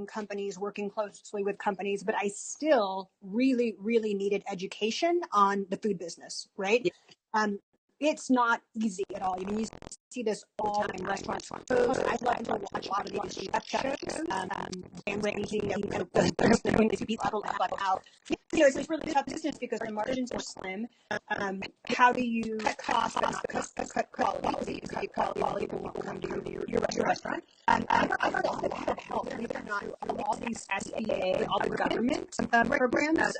own companies, working closely with companies, but I still really, really needed education on the food business, right? Yeah. It's not easy at all. I mean, you see this all the time in restaurants. I love to watch a lot of these chef shows, Dan Ramsey, doing these people about how, it's really tough business because the margins are slim. How do you cut costs but not cut quality? Because you quality when people come to your restaurant. I've heard all that help. Believe it or not, all these SBA, all the government programs.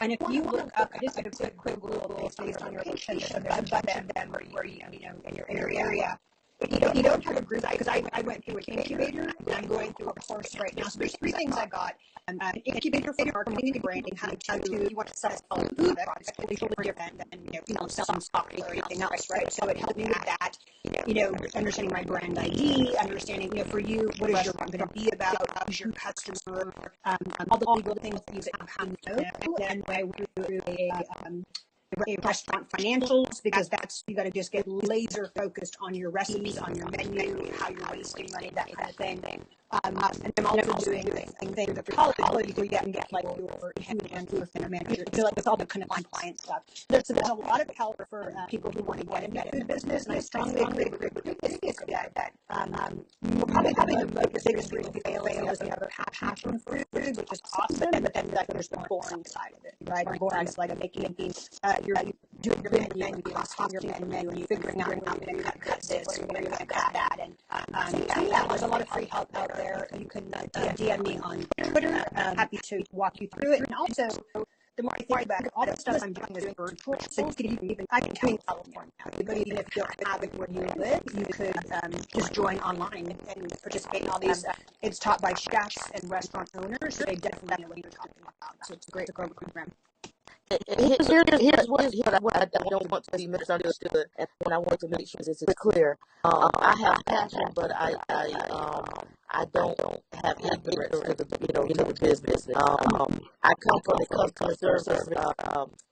And if you look up, I just did a quick Google based on your location, there's a bunch of them where you in your area. But you don't have a group, because I went through an incubator, and I'm going through a course right now. So there's 3 things I got. An incubator for marketing and branding, how to, you want to sell food, that's totally different than, selling stock or anything else, right? So it helped me with that, understanding my brand ID, understanding, for you, what is your brand going to be about, who's your customer, all the legal things that you have to know. And I went through a restaurant financials, because you got to just get laser focused on your recipes, on your menu, how you're wasting money, that kind of thing. And I'm also doing things for college where you can get like your food and food manager. I feel like it's all the kind of compliance stuff. There's a lot of help for people who want to get into food business, and I strongly agree with that. Probably the biggest reason people fail is they have a passion for food, which is awesome, but then there's the boring side of it, right? The boring side of making you're doing your menu and costing your menu and figuring out when you're going to cut this and when you're going to cut that. And there's a lot of free help out there. You can DM me on Twitter. I'm happy to walk you through it. And also, the more I think about it, all the stuff I'm doing is virtual, so you can even I'm in California. But even if you don't have it where you live, you could just join online and participate in all these. It's taught by chefs and restaurant owners, so they definitely know what you're talking about. So it's a great program. Here's what I don't want to be misunderstood, and I want to make sure this is clear. I have passion, but I don't have ignorance to the business. I come from a customer service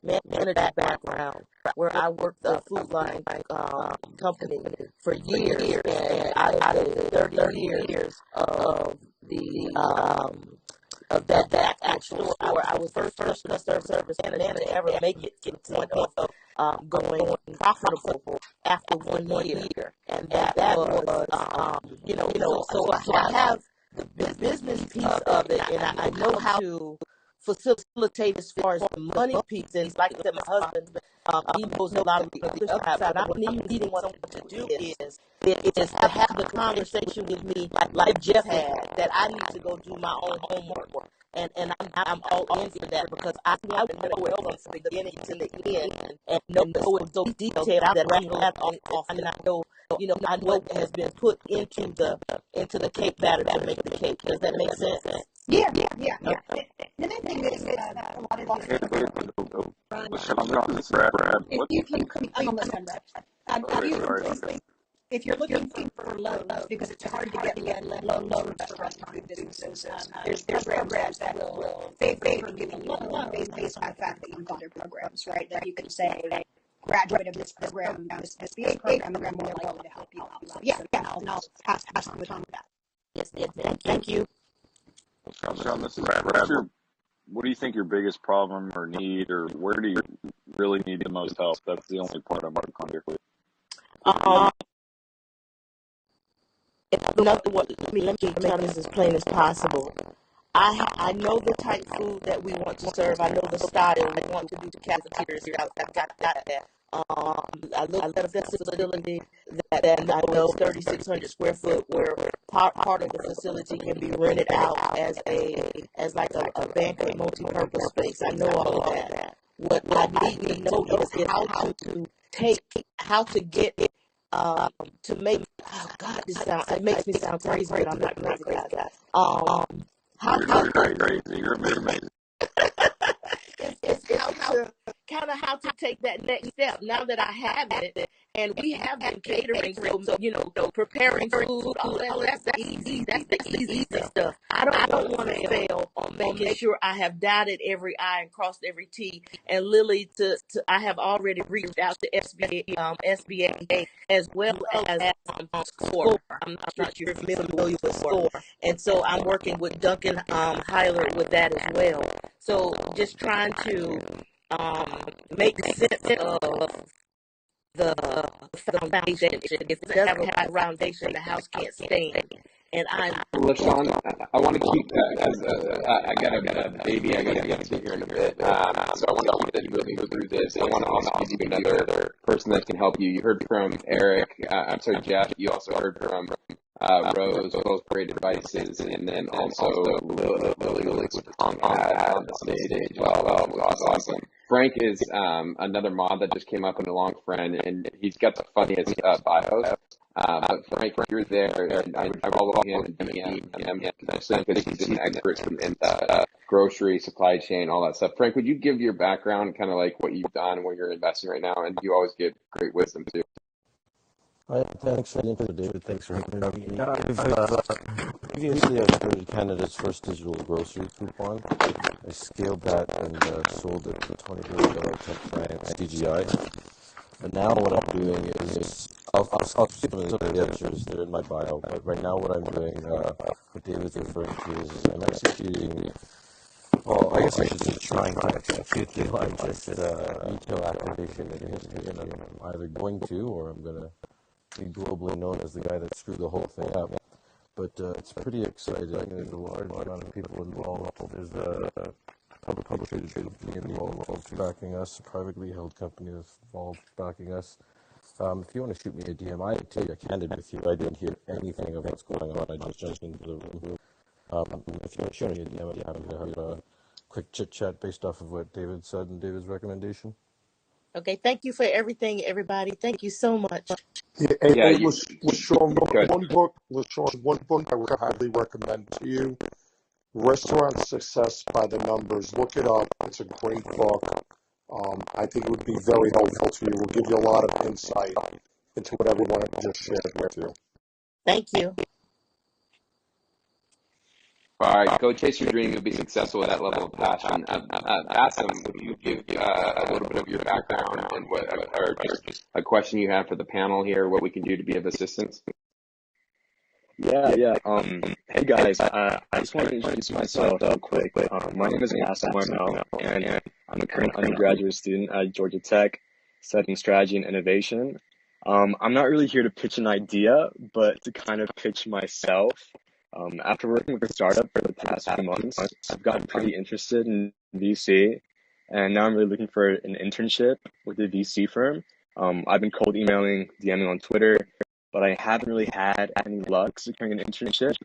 manager background where I worked a food line company for years, and I did 30 years of that actual store. I was first customer service manager to ever make it to the point of going profitable after 1 year, and that was so I have the business piece of it, and I know how to facilitate as far as the money piece. And like I said, my husband, he knows a lot of the other side, but I don't even want someone to do is to have the conversation with me like Jeff had, that I need to go do my own homework. And I'm all in for that, because I know it from the beginning to the end, and know it so detailed that I'm not off, and I know what has been put into the cake batter to make the cake. Does that make sense? Yeah. The main thing is that a lot of these if you're looking for loans, because it's hard to get low loans for restaurant businesses, there's programs that will favor giving loans based on the fact that you've got their programs, right? That you can say, graduate of this program, this SBA program, we're more likely to help you out. So I'll pass on the time with that. Yes, thank you. Sean, this is Brad. What do you think your biggest problem or need, or where do you really need the most help? That's the only part I'm working on here. Let me make this as plain as possible. I know the type of food that we want to serve. I know the style we want to do the cafeterias. I've got that. I looked at a facility that I know is 3,600 square foot, where part of the facility can be rented out as like a banquet multi-purpose space. I know all of that. What I need to know is how to get it to make. Oh God, it makes me sound crazy, but I'm not crazy, guys. You're amazing. It's how to take that next step. Now that I have it, and we have been catering, so preparing food, all that's easy. That's the easy stuff. I don't want to fail on making sure I have dotted every I and crossed every T. And Lily, I have already reached out to SBA as well as SCORE. I'm not sure if you're familiar with SCORE. And so I'm working with Duncan Hyler with that as well. So just trying to make sense of the foundation. If it doesn't have a foundation, the house can't stand. And LaShawn, I want to keep I got a baby I got to get to here in a bit. So I want to keep moving through this. I want to also give you another person that can help you. You heard from Eric. I'm sorry, Jeff. You also heard from Rose, both great advices, and then also Lily on the stage as well. Awesome. Frank is another mod that just came up and a long friend, and he's got the funniest bios. But Frank, you're there, and I follow him and DM him, especially because he's an expert in grocery, supply chain, all that stuff. Frank, would you give your background, kind of like what you've done, where you're investing right now, and you always give great wisdom too. Thanks for the intro, David. Thanks for having me. Previously, I started Canada's first digital grocery coupon. I scaled that and sold it to $20 billion tech giant CGI. And now what I'm doing is, I'll see some of the pictures, they're in my bio, but right now what I'm doing, what David's referring to is I'm executing, well, I guess I should say trying to execute the largest retail activation in history, and I'm either going to, or I'm going to be globally known as the guy that screwed the whole thing up. But it's pretty exciting. There's a large amount of people involved. There's a publicly traded company involved backing us, a privately held company that's involved backing us. If you want to shoot me a DM, I'd take a candid with you. I didn't hear anything of what's going on. I just jumped into the room. If you want to shoot me a DM, I'd be happy to have a quick chit chat based off of what David said and David's recommendation. Okay, thank you for everything, everybody. Thank you so much. LaShawn, one book I would highly recommend to you, Restaurant Success by the Numbers. Look it up. It's a great book. I think it would be very helpful to you. It will give you a lot of insight into what everyone just shared with you. Thank you. All right, go chase your dream. You'll be successful with that level of passion. Asim, would you give a little bit of your background and or just a question you have for the panel here, what we can do to be of assistance? Yeah. Hey guys, I just want to introduce myself real quick. My name is Asim Marmel, and I'm a current undergraduate student at Georgia Tech, studying strategy and innovation. I'm not really here to pitch an idea, but to kind of pitch myself. After working with a startup for the past few months, I've gotten pretty interested in VC, and now I'm really looking for an internship with a VC firm. I've been cold emailing, DMing on Twitter, but I haven't really had any luck securing an internship.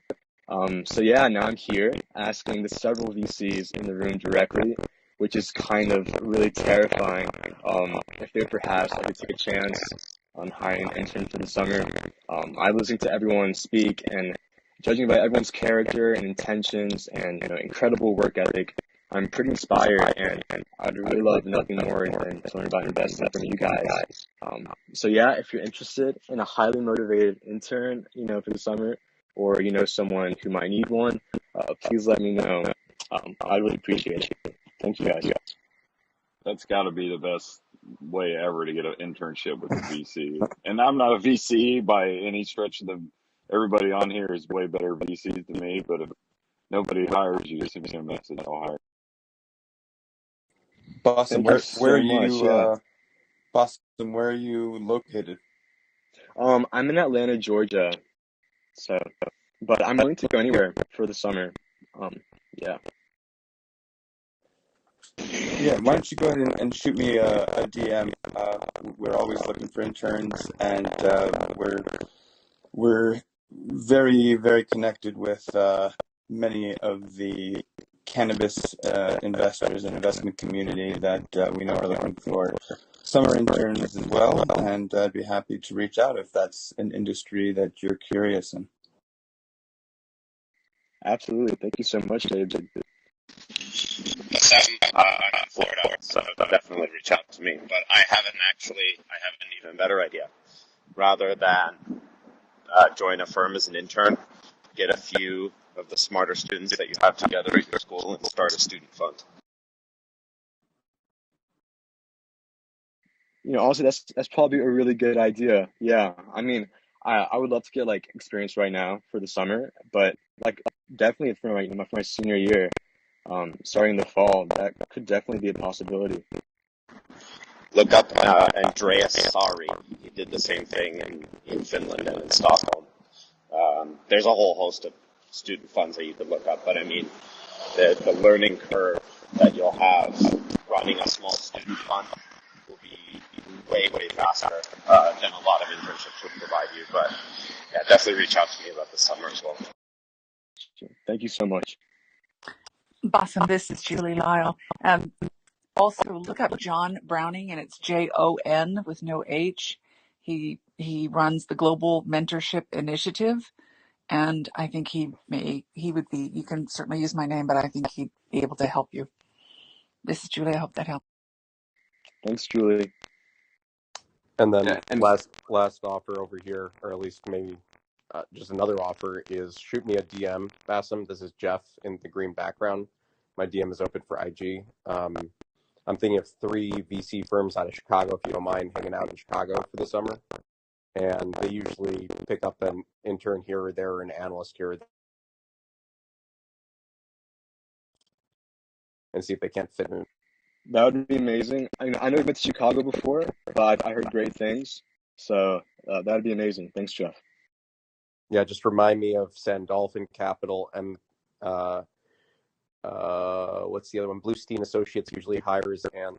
So yeah, now I'm here asking the several VCs in the room directly, which is kind of really terrifying. If they perhaps I could take a chance on hiring an intern for the summer. I listened to everyone speak, and judging by everyone's character and intentions and incredible work ethic, I'm pretty inspired, and I'd really love nothing more than to learn about investing from you guys. So yeah, if you're interested in a highly motivated intern, for the summer, or someone who might need one, please let me know. I really appreciate it. Thank you guys. That's got to be the best way ever to get an internship with a VC. And I'm not a VC by any stretch of everybody on here is way better VCs than me, but if nobody hires you, send me a message, I'll hire. Boston, where are you located? I'm in Atlanta, Georgia. So, but I'm willing to go anywhere for the summer. Yeah. Yeah, why don't you go ahead and shoot me a DM? We're always looking for interns, and we're very, very connected with many of the cannabis investors and investment community that we know are looking for summer interns as well, and I'd be happy to reach out if that's an industry that you're curious in. Absolutely. Thank you so much, David. I'm in Florida, so definitely reach out to me. But I have an even better idea. Rather than join a firm as an intern, get a few of the smarter students that you have together at your school and start a student fund. Honestly, that's probably a really good idea. Yeah, I mean, I would love to get like experience right now for the summer, but like definitely for my senior year, starting in the fall, that could definitely be a possibility. Look up Andreas Sari. He did the same thing in Finland and in Stockholm. There's a whole host of student funds that you could look up, but I mean, the learning curve that you'll have running a small student fund will be way, way faster than a lot of internships would provide you. But yeah, definitely reach out to me about the summer as well. Thank you so much. Awesome. This is Julie Lyle. Also, look up John Browning, and it's Jon with no H. He runs the Global Mentorship Initiative, and I think he would be. You can certainly use my name, but I think he'd be able to help you. This is Julie. I hope that helps. Thanks, Julie. And then last offer over here, or at least maybe just another offer, is shoot me a DM, Bassam. This is Jeff in the green background. My DM is open for IG. I'm thinking of 3 VC firms out of Chicago, if you don't mind hanging out in Chicago for the summer. And they usually pick up an intern here or there or an analyst here or there and see if they can't fit in. That would be amazing. I know you've been to Chicago before, but I heard great things. So that would be amazing. Thanks, Jeff. Yeah, just remind me of Sandolphin Capital and what's the other one? Bluestein Associates usually hires, and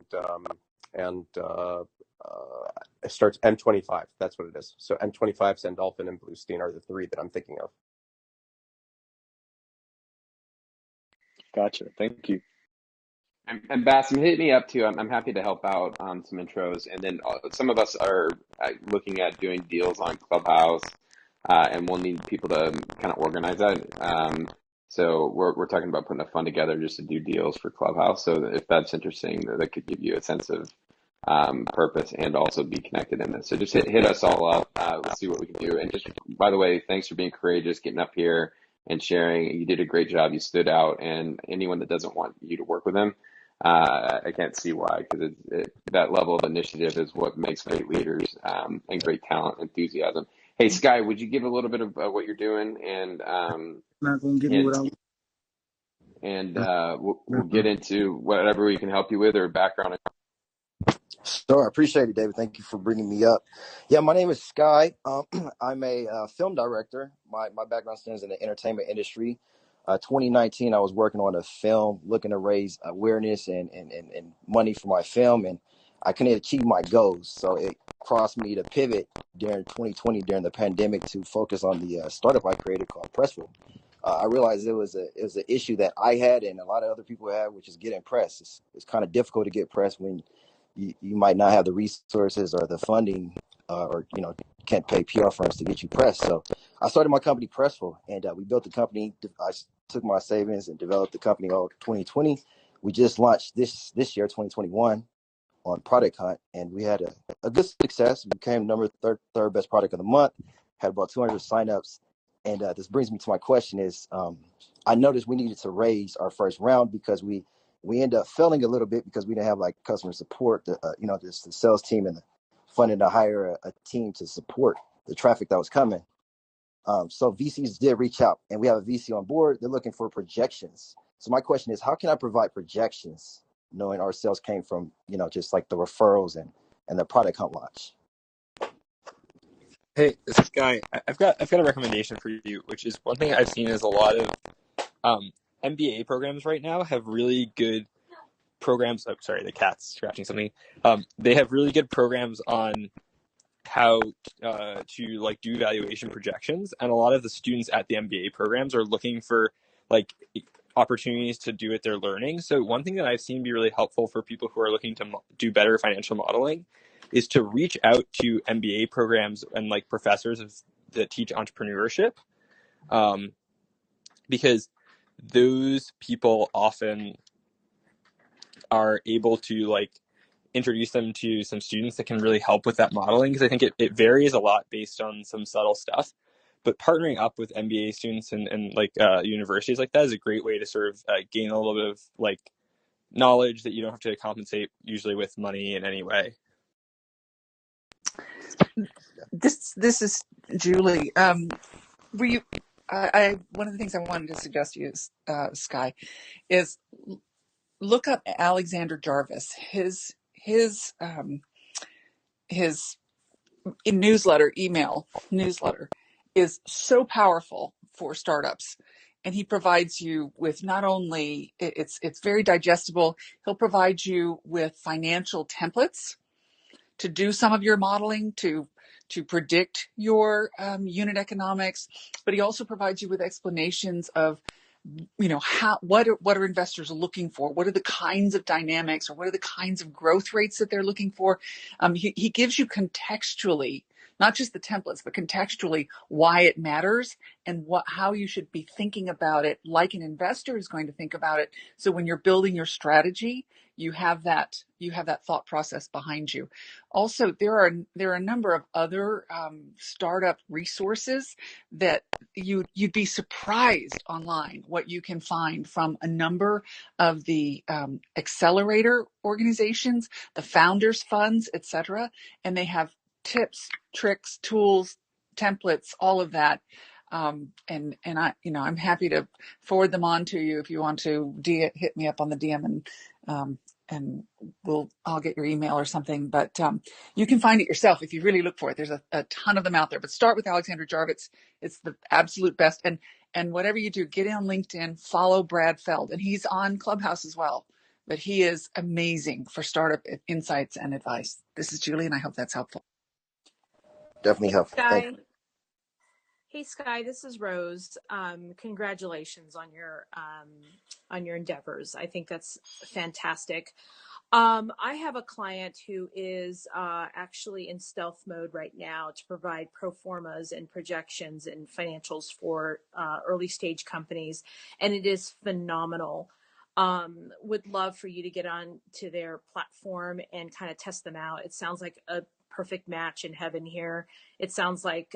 it starts M25. That's what it is. So M25, Sandolphin, and Bluestein are the 3 that I'm thinking of. Gotcha. Thank you. And Bassam, hit me up too. I'm happy to help out on some intros. And then some of us are looking at doing deals on Clubhouse, and we'll need people to kind of organize that. So we're talking about putting a fund together just to do deals for Clubhouse. So if that's interesting, that could give you a sense of purpose and also be connected in this. So just hit us all up. Let's see what we can do. And just, by the way, thanks for being courageous, getting up here and sharing. You did a great job. You stood out. And anyone that doesn't want you to work with them, I can't see why, because that level of initiative is what makes great leaders and great talent, enthusiasm. Hey, Sky, would you give a little bit of what you're doing, and not gonna give you what we'll get into whatever we can help you with or background. Sure, I appreciate it, David. Thank you for bringing me up. Yeah, my name is Sky. I'm a film director. My background stems in the entertainment industry. 2019, I was working on a film looking to raise awareness and money for my film, and I couldn't achieve my goals. So it crossed me to pivot during 2020 during the pandemic to focus on the startup I created called Pressful. I realized it was an issue that I had and a lot of other people had, which is getting press. It's kind of difficult to get press when you might not have the resources or the funding, or can't pay PR firms to get you pressed. So I started my company Pressful, and we built the company. I took my savings and developed the company all 2020. We just launched this year, 2021, on Product Hunt, and we had a good success. We became third best product of the month. Had about 200 signups, and this brings me to my question: is I noticed we needed to raise our first round because we ended up failing a little bit because we didn't have like customer support, just the sales team and the funding to hire a team to support the traffic that was coming. So VCs did reach out, and we have a VC on board. They're looking for projections. So my question is, how can I provide projections knowing our sales came from, just like the referrals and the Product Hunt launch? Hey, this is Guy. I've got a recommendation for you, which is one thing I've seen is a lot of MBA programs right now have really good programs. Oh, sorry, the cat's scratching something. They have really good programs on how to like do valuation projections, and a lot of the students at the MBA programs are looking for like opportunities to do it. They're learning. So one thing that I've seen be really helpful for people who are looking to do better financial modeling is to reach out to MBA programs and like professors that teach entrepreneurship, because those people often are able to like introduce them to some students that can really help with that modeling, because I think it varies a lot based on some subtle stuff. but partnering up with MBA students and like universities like that is a great way to sort of gain a little bit of like knowledge that you don't have to compensate usually with money in any way. This is Julie. Were you? One of the things I wanted to suggest to you, Sky, is look up Alexander Jarvis. His email newsletter is so powerful for startups, and he provides you with not only it's very digestible. He'll provide you with financial templates to do some of your modeling to predict your unit economics, but he also provides you with explanations of what are investors looking for? What are the kinds of dynamics, or what are the kinds of growth rates that they're looking for? He gives you contextually, not just the templates, but contextually why it matters and how you should be thinking about it, like an investor is going to think about it. So when you're building your strategy, you have that thought process behind you. Also, there are a number of other startup resources that you'd be surprised online what you can find from a number of the accelerator organizations, the founders funds, etc. And they have tips, tricks, tools, templates, all of that. And I'm happy to forward them on to you if you want to hit me up on the DM, and I'll get your email or something. But you can find it yourself if you really look for it. There's a ton of them out there. But start with Alexander Jarvis. It's the absolute best. And whatever you do, get on LinkedIn, follow Brad Feld, and he's on Clubhouse as well. But he is amazing for startup insights and advice. This is Julie, and I hope that's helpful. Definitely helpful. Sky. Hey, Sky, this is Rose. Congratulations on your endeavors. I think that's fantastic. I have a client who is actually in stealth mode right now to provide pro formas and projections and financials for early stage companies, and it is phenomenal. Would love for you to get on to their platform and kind of test them out. It sounds like a perfect match in heaven here. It sounds like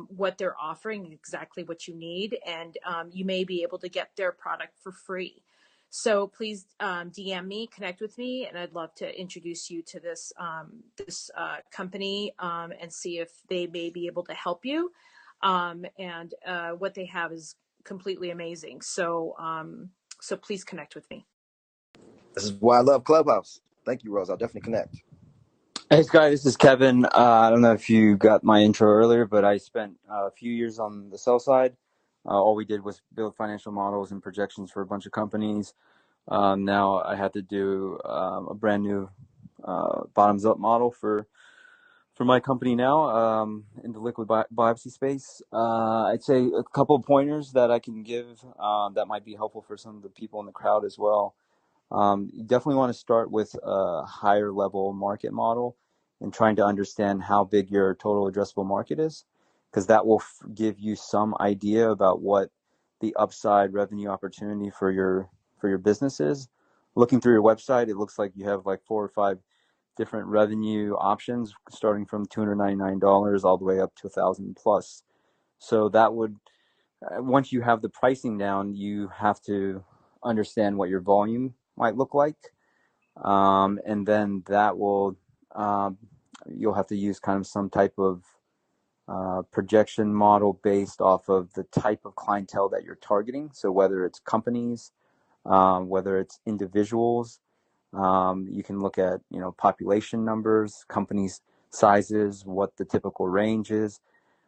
what they're offering is exactly what you need, and you may be able to get their product for free. So please DM me, connect with me, and I'd love to introduce you to this company and see if they may be able to help you. And what they have is completely amazing. So so please connect with me. This is why I love Clubhouse. Thank you, Rose. I'll definitely connect. Hey, Sky, this is Kevin. I don't know if you got my intro earlier, but I spent a few years on the sell side. All we did was build financial models and projections for a bunch of companies. Now I had to do a brand new bottoms-up model for my company now in the liquid biopsy space. I'd say a couple of pointers that I can give that might be helpful for some of the people in the crowd as well. You definitely want to start with a higher level market model and trying to understand how big your total addressable market is, because that will give you some idea about what the upside revenue opportunity for your business is. Looking through your website, it looks like you have like 4 or 5 different revenue options starting from $299 all the way up to $1,000 plus. So that would, once you have the pricing down, you have to understand what your volume might look like, and then that will you'll have to use kind of some type of projection model based off of the type of clientele that you're targeting. So whether it's companies, whether it's individuals, you can look at population numbers, companies sizes, what the typical range is,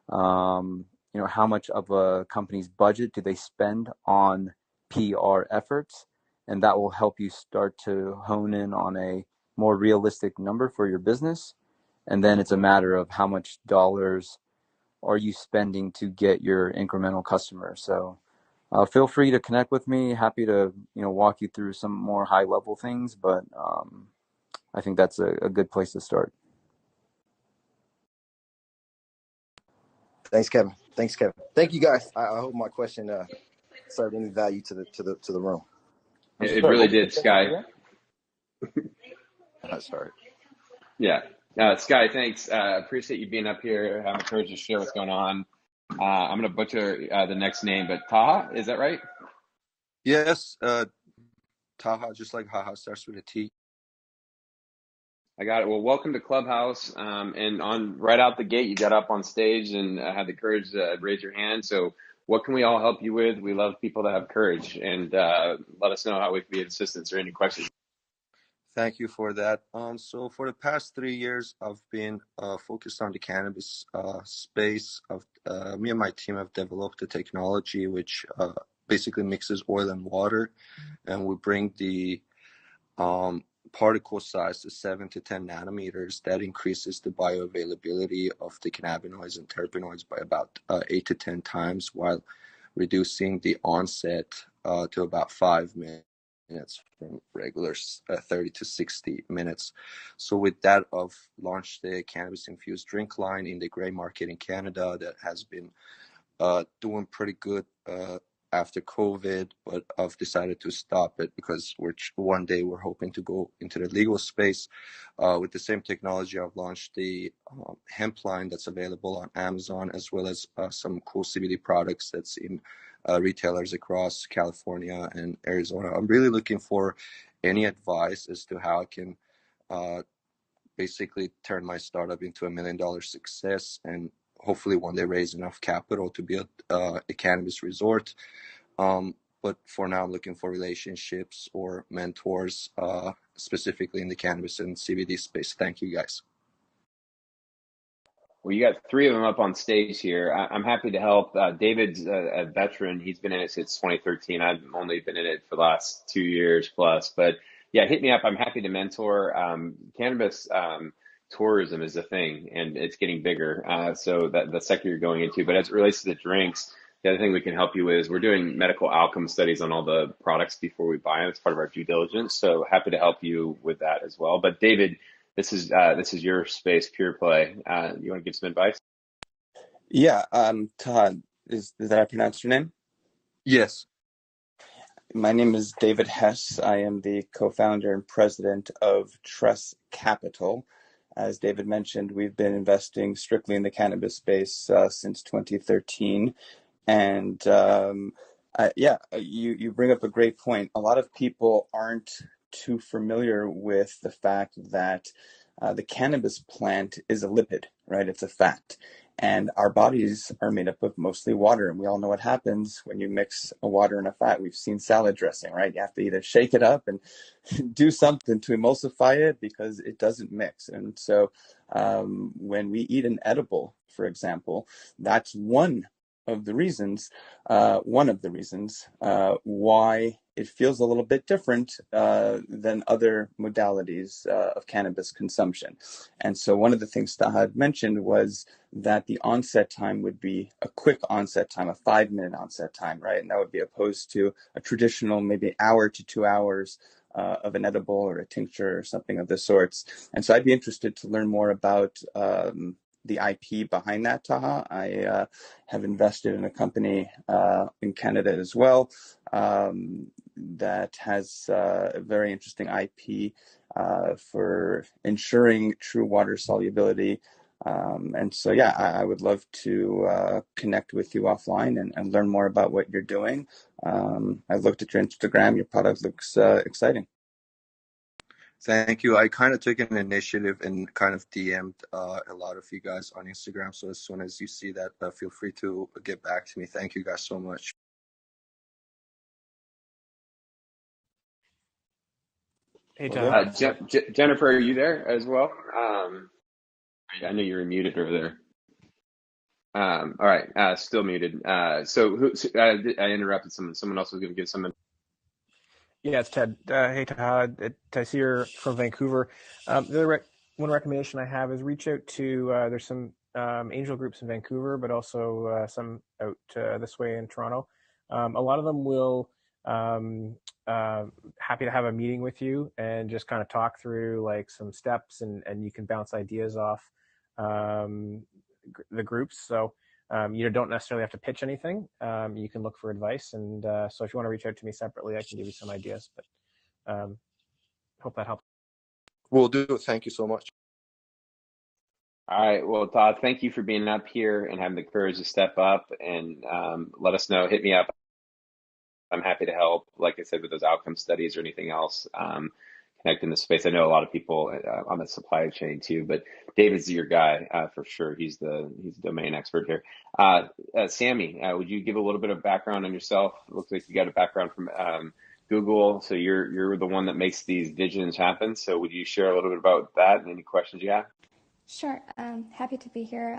how much of a company's budget do they spend on PR efforts. And that will help you start to hone in on a more realistic number for your business. And then it's a matter of how much dollars are you spending to get your incremental customer. So feel free to connect with me. Happy to walk you through some more high level things, but I think that's a good place to start. Thanks, Kevin. Thank you, guys. I hope my question served any value to the room. It really did, Sky. Sorry. Yeah. Sky, thanks. Appreciate you being up here. I'm encouraged to share what's going on. I'm going to butcher the next name, but Taha, is that right? Yes, Taha, just like haha, starts with a T. I got it. Well, welcome to Clubhouse. And on right out the gate, you got up on stage and had the courage to raise your hand. So what can we all help you with? We love people that have courage, and let us know how we can be of assistance or any questions. Thank you for that. So for the past 3 years, I've been focused on the cannabis space. Me and my team have developed a technology which basically mixes oil and water, and we bring the particle size to 7 to 10 nanometers. That increases the bioavailability of the cannabinoids and terpenoids by about 8 to 10 times, while reducing the onset to about 5 minutes from regular 30 to 60 minutes. So with that, I've launched the cannabis-infused drink line in the gray market in Canada that has been doing pretty good after COVID, but I've decided to stop it because one day we're hoping to go into the legal space. With the same technology, I've launched the hemp line that's available on Amazon, as well as some cool CBD products that's in retailers across California and Arizona. I'm really looking for any advice as to how I can basically turn my startup into $1 million success and hopefully one day raise enough capital to build a cannabis resort. But for now, I'm looking for relationships or mentors, specifically in the cannabis and CBD space. Thank you, guys. Well, you got 3 of them up on stage here. I'm happy to help. David's a veteran. He's been in it since 2013. I've only been in it for the last 2 years plus. But yeah, hit me up. I'm happy to mentor. Cannabis tourism is a thing, and it's getting bigger. So that the sector you're going into. But as it relates to the drinks, the other thing we can help you with is we're doing medical outcome studies on all the products before we buy them. It's part of our due diligence. So happy to help you with that as well. But David, this is your space, pure play. You want to give some advice? Yeah, Todd, is that how I pronounced your name? Yes. My name is David Hess. I am the co-founder and president of Trust Capital. As David mentioned, we've been investing strictly in the cannabis space since 2013. And you bring up a great point. A lot of people aren't too familiar with the fact that the cannabis plant is a lipid, right? It's a fat. And our bodies are made up of mostly water. And we all know what happens when you mix a water and a fat. We've seen salad dressing, right? You have to either shake it up and do something to emulsify it because it doesn't mix. And so when we eat an edible, for example, that's one of the reasons why it feels a little bit different than other modalities of cannabis consumption. And so one of the things Tahad mentioned was that the onset time would be a quick onset time, a 5-minute onset time, right? And that would be opposed to a traditional maybe hour to 2 hours of an edible or a tincture or something of the sorts. And so I'd be interested to learn more about the IP behind that, Taha. I have invested in a company in Canada as well that has a very interesting IP for ensuring true water solubility. And so, yeah, I would love to connect with you offline and learn more about what you're doing. I've looked at your Instagram. Your product looks exciting. Thank you. I kind of took an initiative and kind of DM'd a lot of you guys on Instagram. So as soon as you see that, feel free to get back to me. Thank you guys so much. Hey, Todd. Jennifer, are you there as well? I know you're muted over there. All right, still muted. So I interrupted someone. Someone else was going to give someone. Yeah, it's Ted. Hey, Todd. Taysir from Vancouver. The one recommendation I have is reach out to, there's some angel groups in Vancouver, but also some out this way in Toronto. A lot of them will happy to have a meeting with you and just kind of talk through like some steps, and you can bounce ideas off the groups. So you don't necessarily have to pitch anything. You can look for advice. And so if you want to reach out to me separately, I can give you some ideas, but hope that helps. Will do. Thank you so much. All right. Well, Todd, thank you for being up here and having the courage to step up and let us know. Hit me up. I'm happy to help, like I said, with those outcome studies or anything else. Connect in the space. I know a lot of people on the supply chain too, but David's your guy for sure. He's the domain expert here. Sammy, would you give a little bit of background on yourself? It looks like you got a background from Google, so you're the one that makes these visions happen. So would you share a little bit about that and any questions you have? Sure. Happy to be here.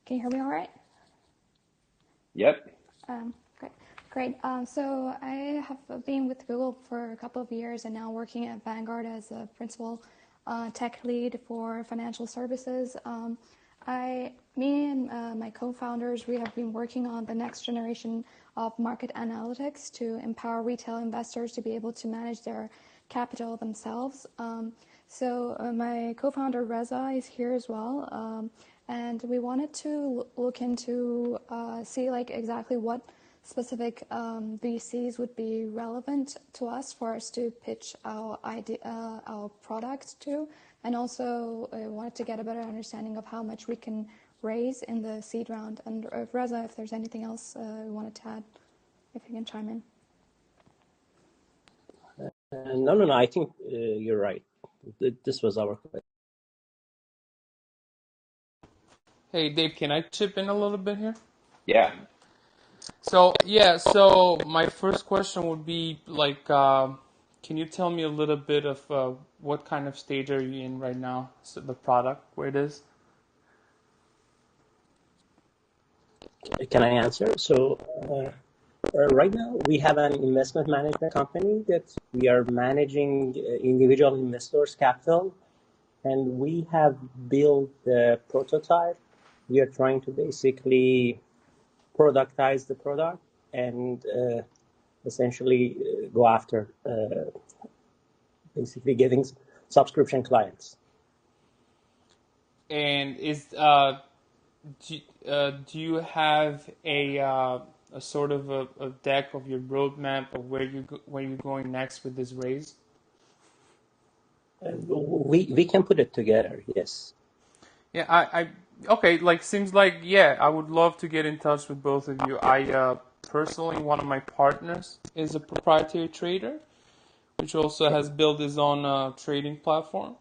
Can you hear me all right? Yep. Great. So I have been with Google for a couple of years and now working at Vanguard as a principal tech lead for financial services. Me and my co-founders, we have been working on the next generation of market analytics to empower retail investors to be able to manage their capital themselves. So my co-founder Reza is here as well, and we wanted to look into see like exactly what specific VCs would be relevant to us for us to pitch our idea, our product to, and also wanted to get a better understanding of how much we can raise in the seed round. And Reza, if there's anything else we wanted to add, if you can chime in. No. I think you're right. This was our question. Hey, Dave, can I chip in a little bit here? Yeah. So my first question would be like, can you tell me a little bit of what kind of stage are you in right now? So the product, where it is? Can I answer? So right now we have an investment management company that we are managing individual investors' capital, and we have built the prototype. We are trying to basically productize the product and essentially go after basically getting subscription clients. And do you have a sort of a deck of your roadmap of where you're going next with this raise? We can put it together, yes. Yeah, okay, like seems like, yeah, I would love to get in touch with both of you. I personally, one of my partners is a proprietary trader, which also has built his own trading platform.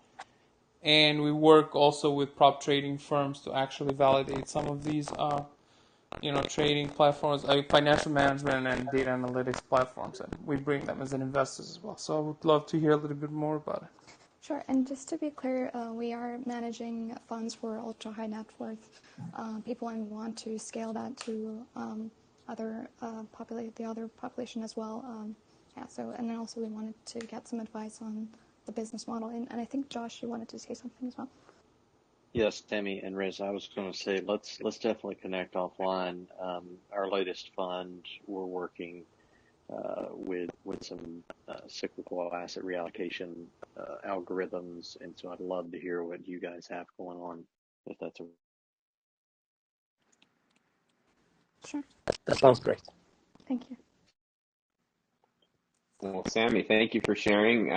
And we work also with prop trading firms to actually validate some of these, trading platforms, financial management and data analytics platforms, and we bring them as an investors as well. So I would love to hear a little bit more about it. Sure, and just to be clear, we are managing funds for ultra high net worth people, and we want to scale that to the other population as well. And then also we wanted to get some advice on the business model, and I think Josh, you wanted to say something as well. Yes, Tammy and Riz, I was going to say let's definitely connect offline. Our latest fund, we're working with some cyclical asset reallocation algorithms, and so I'd love to hear what you guys have going on, if that's a... Sure. That sounds great. Thank you. Well, Sammy, thank you for sharing.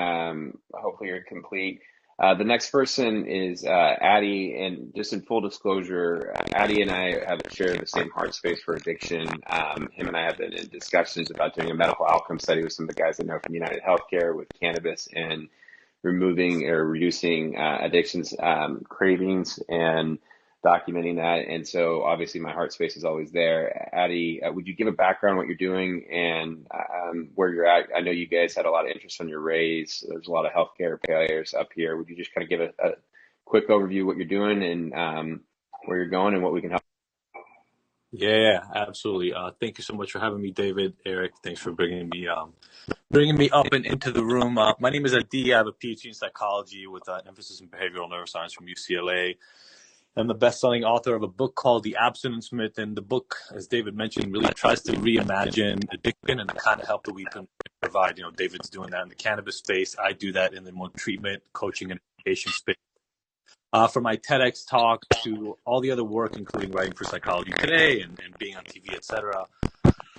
Hopefully you're complete. The next person is Addie, and just in full disclosure, Addie and I have shared the same heart space for addiction. Him and I have been in discussions about doing a medical outcome study with some of the guys I know from United Healthcare with cannabis and removing or reducing addictions, cravings, and documenting that. And so obviously my heart space is always there. Addie, would you give a background on what you're doing and where you're at? I know you guys had a lot of interest on your raise. There's a lot of healthcare players up here. Would you just kind of give a quick overview of what you're doing and where you're going and what we can help? Yeah, absolutely. Thank you so much for having me, David. Eric, thanks for bringing me up and into the room. My name is Adi. I have a PhD in psychology with an emphasis in behavioral neuroscience from UCLA. I'm the best-selling author of a book called The Abstinence Myth, and the book, as David mentioned, really tries to reimagine addiction and the kind of help that we can provide. David's doing that in the cannabis space. I do that in the more treatment, coaching, and education space. From my TEDx talk to all the other work, including writing for Psychology Today and being on TV, etc.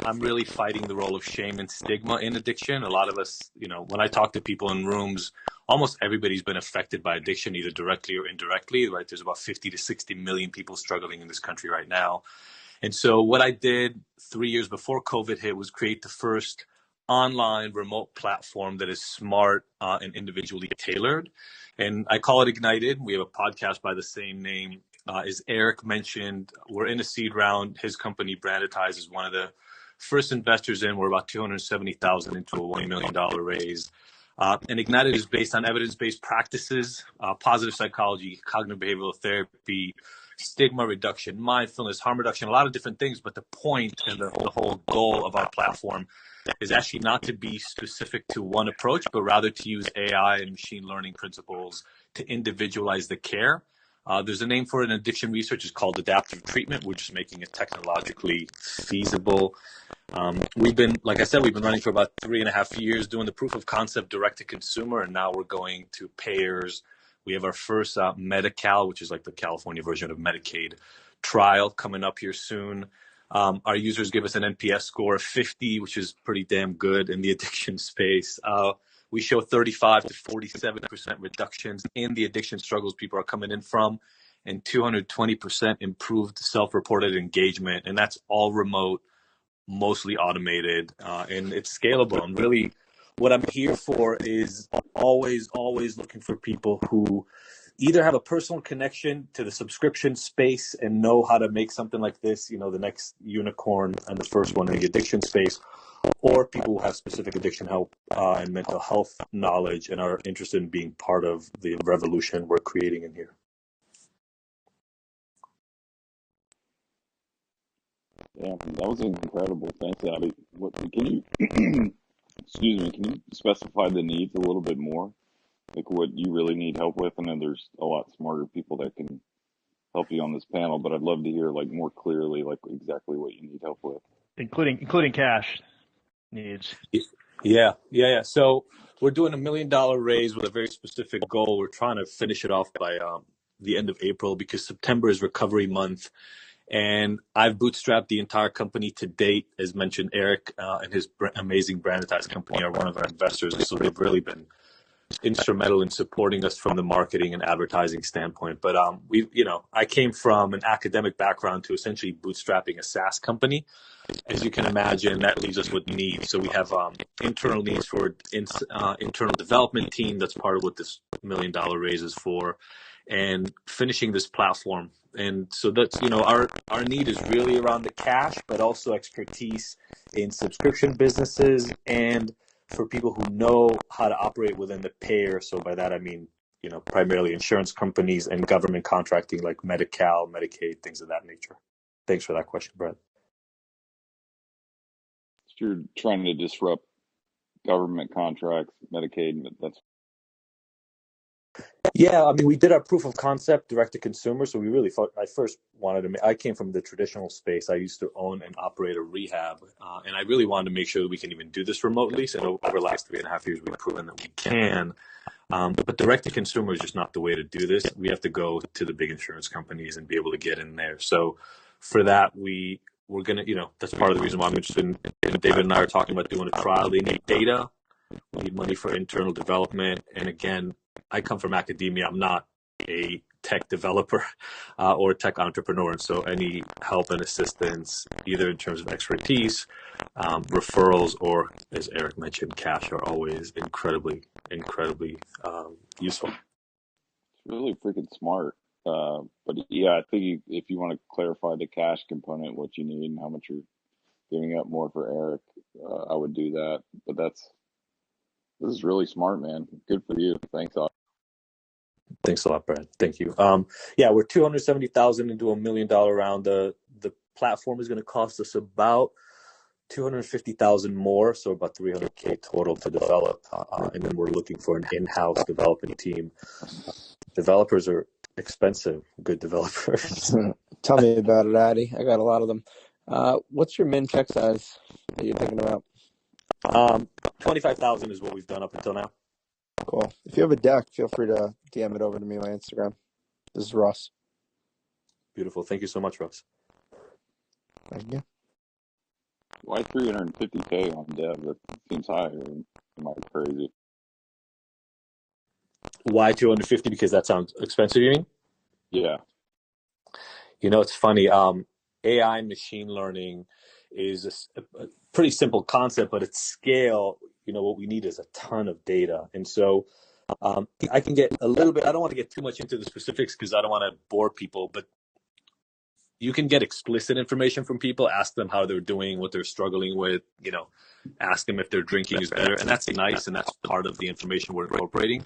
I'm really fighting the role of shame and stigma in addiction. A lot of us, when I talk to people in rooms, almost everybody's been affected by addiction, either directly or indirectly, right? There's about 50 to 60 million people struggling in this country right now. And so what I did 3 years before COVID hit was create the first online remote platform that is smart and individually tailored. And I call it Ignited. We have a podcast by the same name. As Eric mentioned, we're in a seed round. His company, Branditize, is one of the first investors in. We're about $270,000 into a $1 million raise. And Ignited is based on evidence-based practices, positive psychology, cognitive behavioral therapy, stigma reduction, mindfulness, harm reduction, a lot of different things. But the point and the whole goal of our platform is actually not to be specific to one approach, but rather to use AI and machine learning principles to individualize the care. There's a name for it in addiction research. It's called adaptive treatment. We're just making it technologically feasible. We've been running for about 3.5 years, doing the proof of concept direct to consumer, and now we're going to payers. We have our first Medi-Cal, which is like the California version of Medicaid, trial coming up here soon. Our users give us an NPS score of 50, which is pretty damn good in the addiction space. We show 35 to 47% reductions in the addiction struggles people are coming in from, and 220% improved self-reported engagement. And that's all remote, mostly automated, and it's scalable. And really what I'm here for is always looking for people who either have a personal connection to the subscription space and know how to make something like this, the next unicorn and the first one in the addiction space, or people who have specific addiction help and mental health knowledge and are interested in being part of the revolution we're creating in here. Yeah, that was incredible. Thanks, Abby. Can you, excuse me, can you specify the needs a little bit more? Like what you really need help with? I know there's a lot smarter people that can help you on this panel, but I'd love to hear like more clearly, like exactly what you need help with. Including cash needs. Yeah. So we're doing $1 million raise with a very specific goal. We're trying to finish it off by the end of April because September is recovery month. And I've bootstrapped the entire company to date. As mentioned, Eric and his amazing Branditize company are one of our investors. So they've really been instrumental in supporting us from the marketing and advertising standpoint. But I came from an academic background to essentially bootstrapping a SaaS company. As you can imagine, that leaves us with needs. So we have internal needs for internal development team. That's part of what this $1 million raise is for, and finishing this platform. And so that's, our need is really around the cash, but also expertise in subscription businesses and for people who know how to operate within the payer. So by that, I mean, primarily insurance companies and government contracting like Medi-Cal, Medicaid, things of that nature. Thanks for that question, Brett. You're trying to disrupt government contracts, Medicaid, that's. Yeah, I mean, we did our proof of concept direct to consumer. So we really thought, I came from the traditional space. I used to own and operate a rehab. And I really wanted to make sure that we can even do this remotely. So over the last 3.5 years, we've proven that we can. But direct to consumer is just not the way to do this. We have to go to the big insurance companies and be able to get in there. So for that, we're going to, that's part of the reason why I'm interested in David and I are talking about doing a trial. They need data. We need money for internal development. And again, I come from academia. I'm not a tech developer or a tech entrepreneur. And so any help and assistance, either in terms of expertise, referrals, or as Eric mentioned, cash are always incredibly useful. It's really freaking smart. But yeah, I think if you want to clarify the cash component, what you need and how much you're giving up more for Eric, I would do that. But this is really smart, man. Good for you. Thanks, Austin. Thanks a lot, Brad. Thank you. Yeah, we're $270,000 into $1 million round. The platform is going to cost us about $250,000 more, so about $300K total to develop. And then we're looking for an in-house development team. Developers are expensive. Good developers. Tell me about it, Addy. I got a lot of them. What's your min check size that you're thinking about? 25,000 is what we've done up until now. Cool. If you have a deck, feel free to DM it over to me on my Instagram. This is Ross. Beautiful. Thank you so much, Ross. Thank you. Why 350K on dev? That seems high. Am I crazy? Why 250? Because that sounds expensive, you mean? Yeah. You know, it's funny. AI machine learning is a pretty simple concept, but at scale, you know, what we need is a ton of data. And so I can get a little bit, I don't want to get too much into the specifics because I don't want to bore people, but you can get explicit information from people, ask them how they're doing, what they're struggling with, you know, ask them if their drinking is better. And that's nice. And that's part of the information we're incorporating.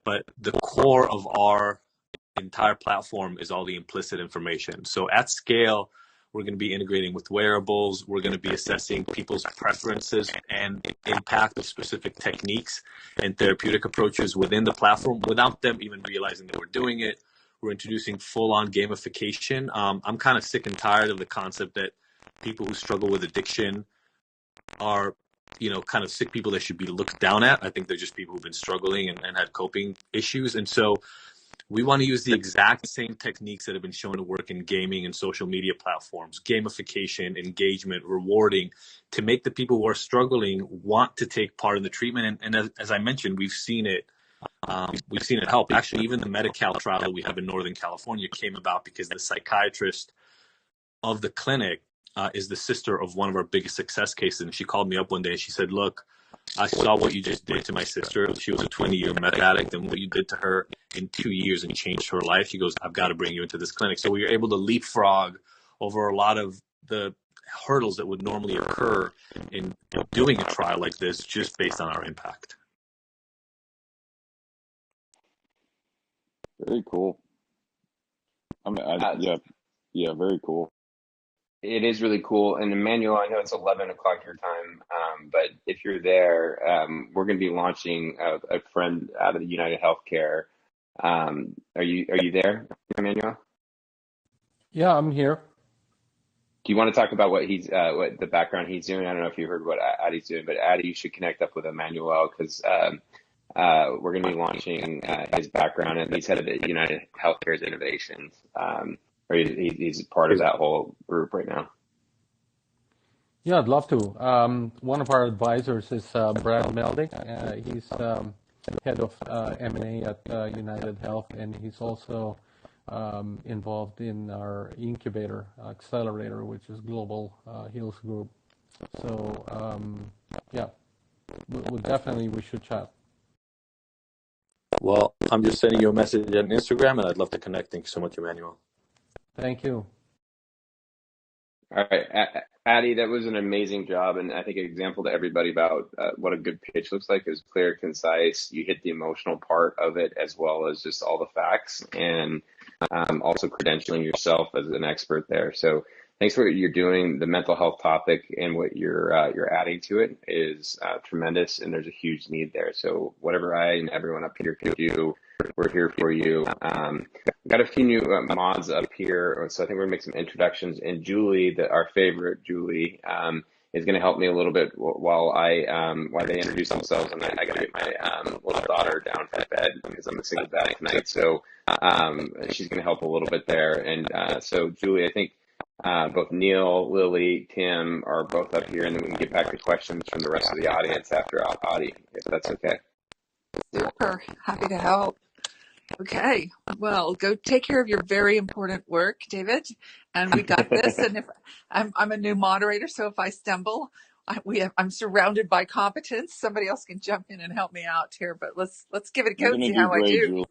But the core of our entire platform is all the implicit information. So at scale, we're going to be integrating with wearables. We're going to be assessing people's preferences and impact of specific techniques and therapeutic approaches within the platform without them even realizing that we're doing it. We're introducing full-on gamification. I'm kind of sick and tired of the concept that people who struggle with addiction are, you know, kind of sick people that should be looked down at. I think they're just people who've been struggling and had coping issues. And so we want to use the exact same techniques that have been shown to work in gaming and social media platforms, gamification, engagement, rewarding, to make the people who are struggling want to take part in the treatment. And as I mentioned, we've seen it help. Actually, even the Medi-Cal trial that we have in Northern California came about because the psychiatrist of the clinic is the sister of one of our biggest success cases. And she called me up one day and she said, look, I saw what you just did to my sister. She was a 20-year meth addict, and what you did to her in 2 years and changed her life. She goes, I've got to bring you into this clinic. So we were able to leapfrog over a lot of the hurdles that would normally occur in doing a trial like this just based on our impact. Very cool. Yeah, very cool. It is really cool. And Emmanuel, I know it's 11 o'clock your time, but if you're there, we're going to be launching a friend out of the United Healthcare. Are you there, Emmanuel? Yeah, I'm here. Do you want to talk about what the background he's doing? I don't know if you heard what Adi's doing, but Adi, you should connect up with Emmanuel because we're going to be launching his background, and he's head of the United Healthcare's innovations. Or he's part of that whole group right now. Yeah, I'd love to. One of our advisors is Brad Meldick. He's head of M&A at United Health, and he's also involved in our incubator accelerator, which is Global Heals Group. So, yeah, we should chat. Well, I'm just sending you a message on Instagram, and I'd love to connect. Thank you so much, Emmanuel. Thank you. All right, Adi, that was an amazing job, and I think an example to everybody about what a good pitch looks like is clear, concise. You hit the emotional part of it as well as just all the facts, and also credentialing yourself as an expert there. So thanks for what you're doing. The mental health topic and what you're adding to it is tremendous, and there's a huge need there. So whatever I and everyone up here can do, we're here for you. We've got a few new mods up here, so I think we're gonna make some introductions. And Julie, our favorite Julie, is gonna help me a little bit while they introduce themselves, and I gotta get my little daughter down to bed because I'm a single dad tonight. So she's gonna help a little bit there. And so Julie, I think both Neil, Lily, Tim are both up here, and then we can get back to questions from the rest of the audience after Adi, if that's okay. Super. Happy to help. Okay. Well, go take care of your very important work, David. And we got this. And if I'm a new moderator, so if I stumble, I'm surrounded by competence. Somebody else can jump in and help me out here. But let's give it a go and see how I do.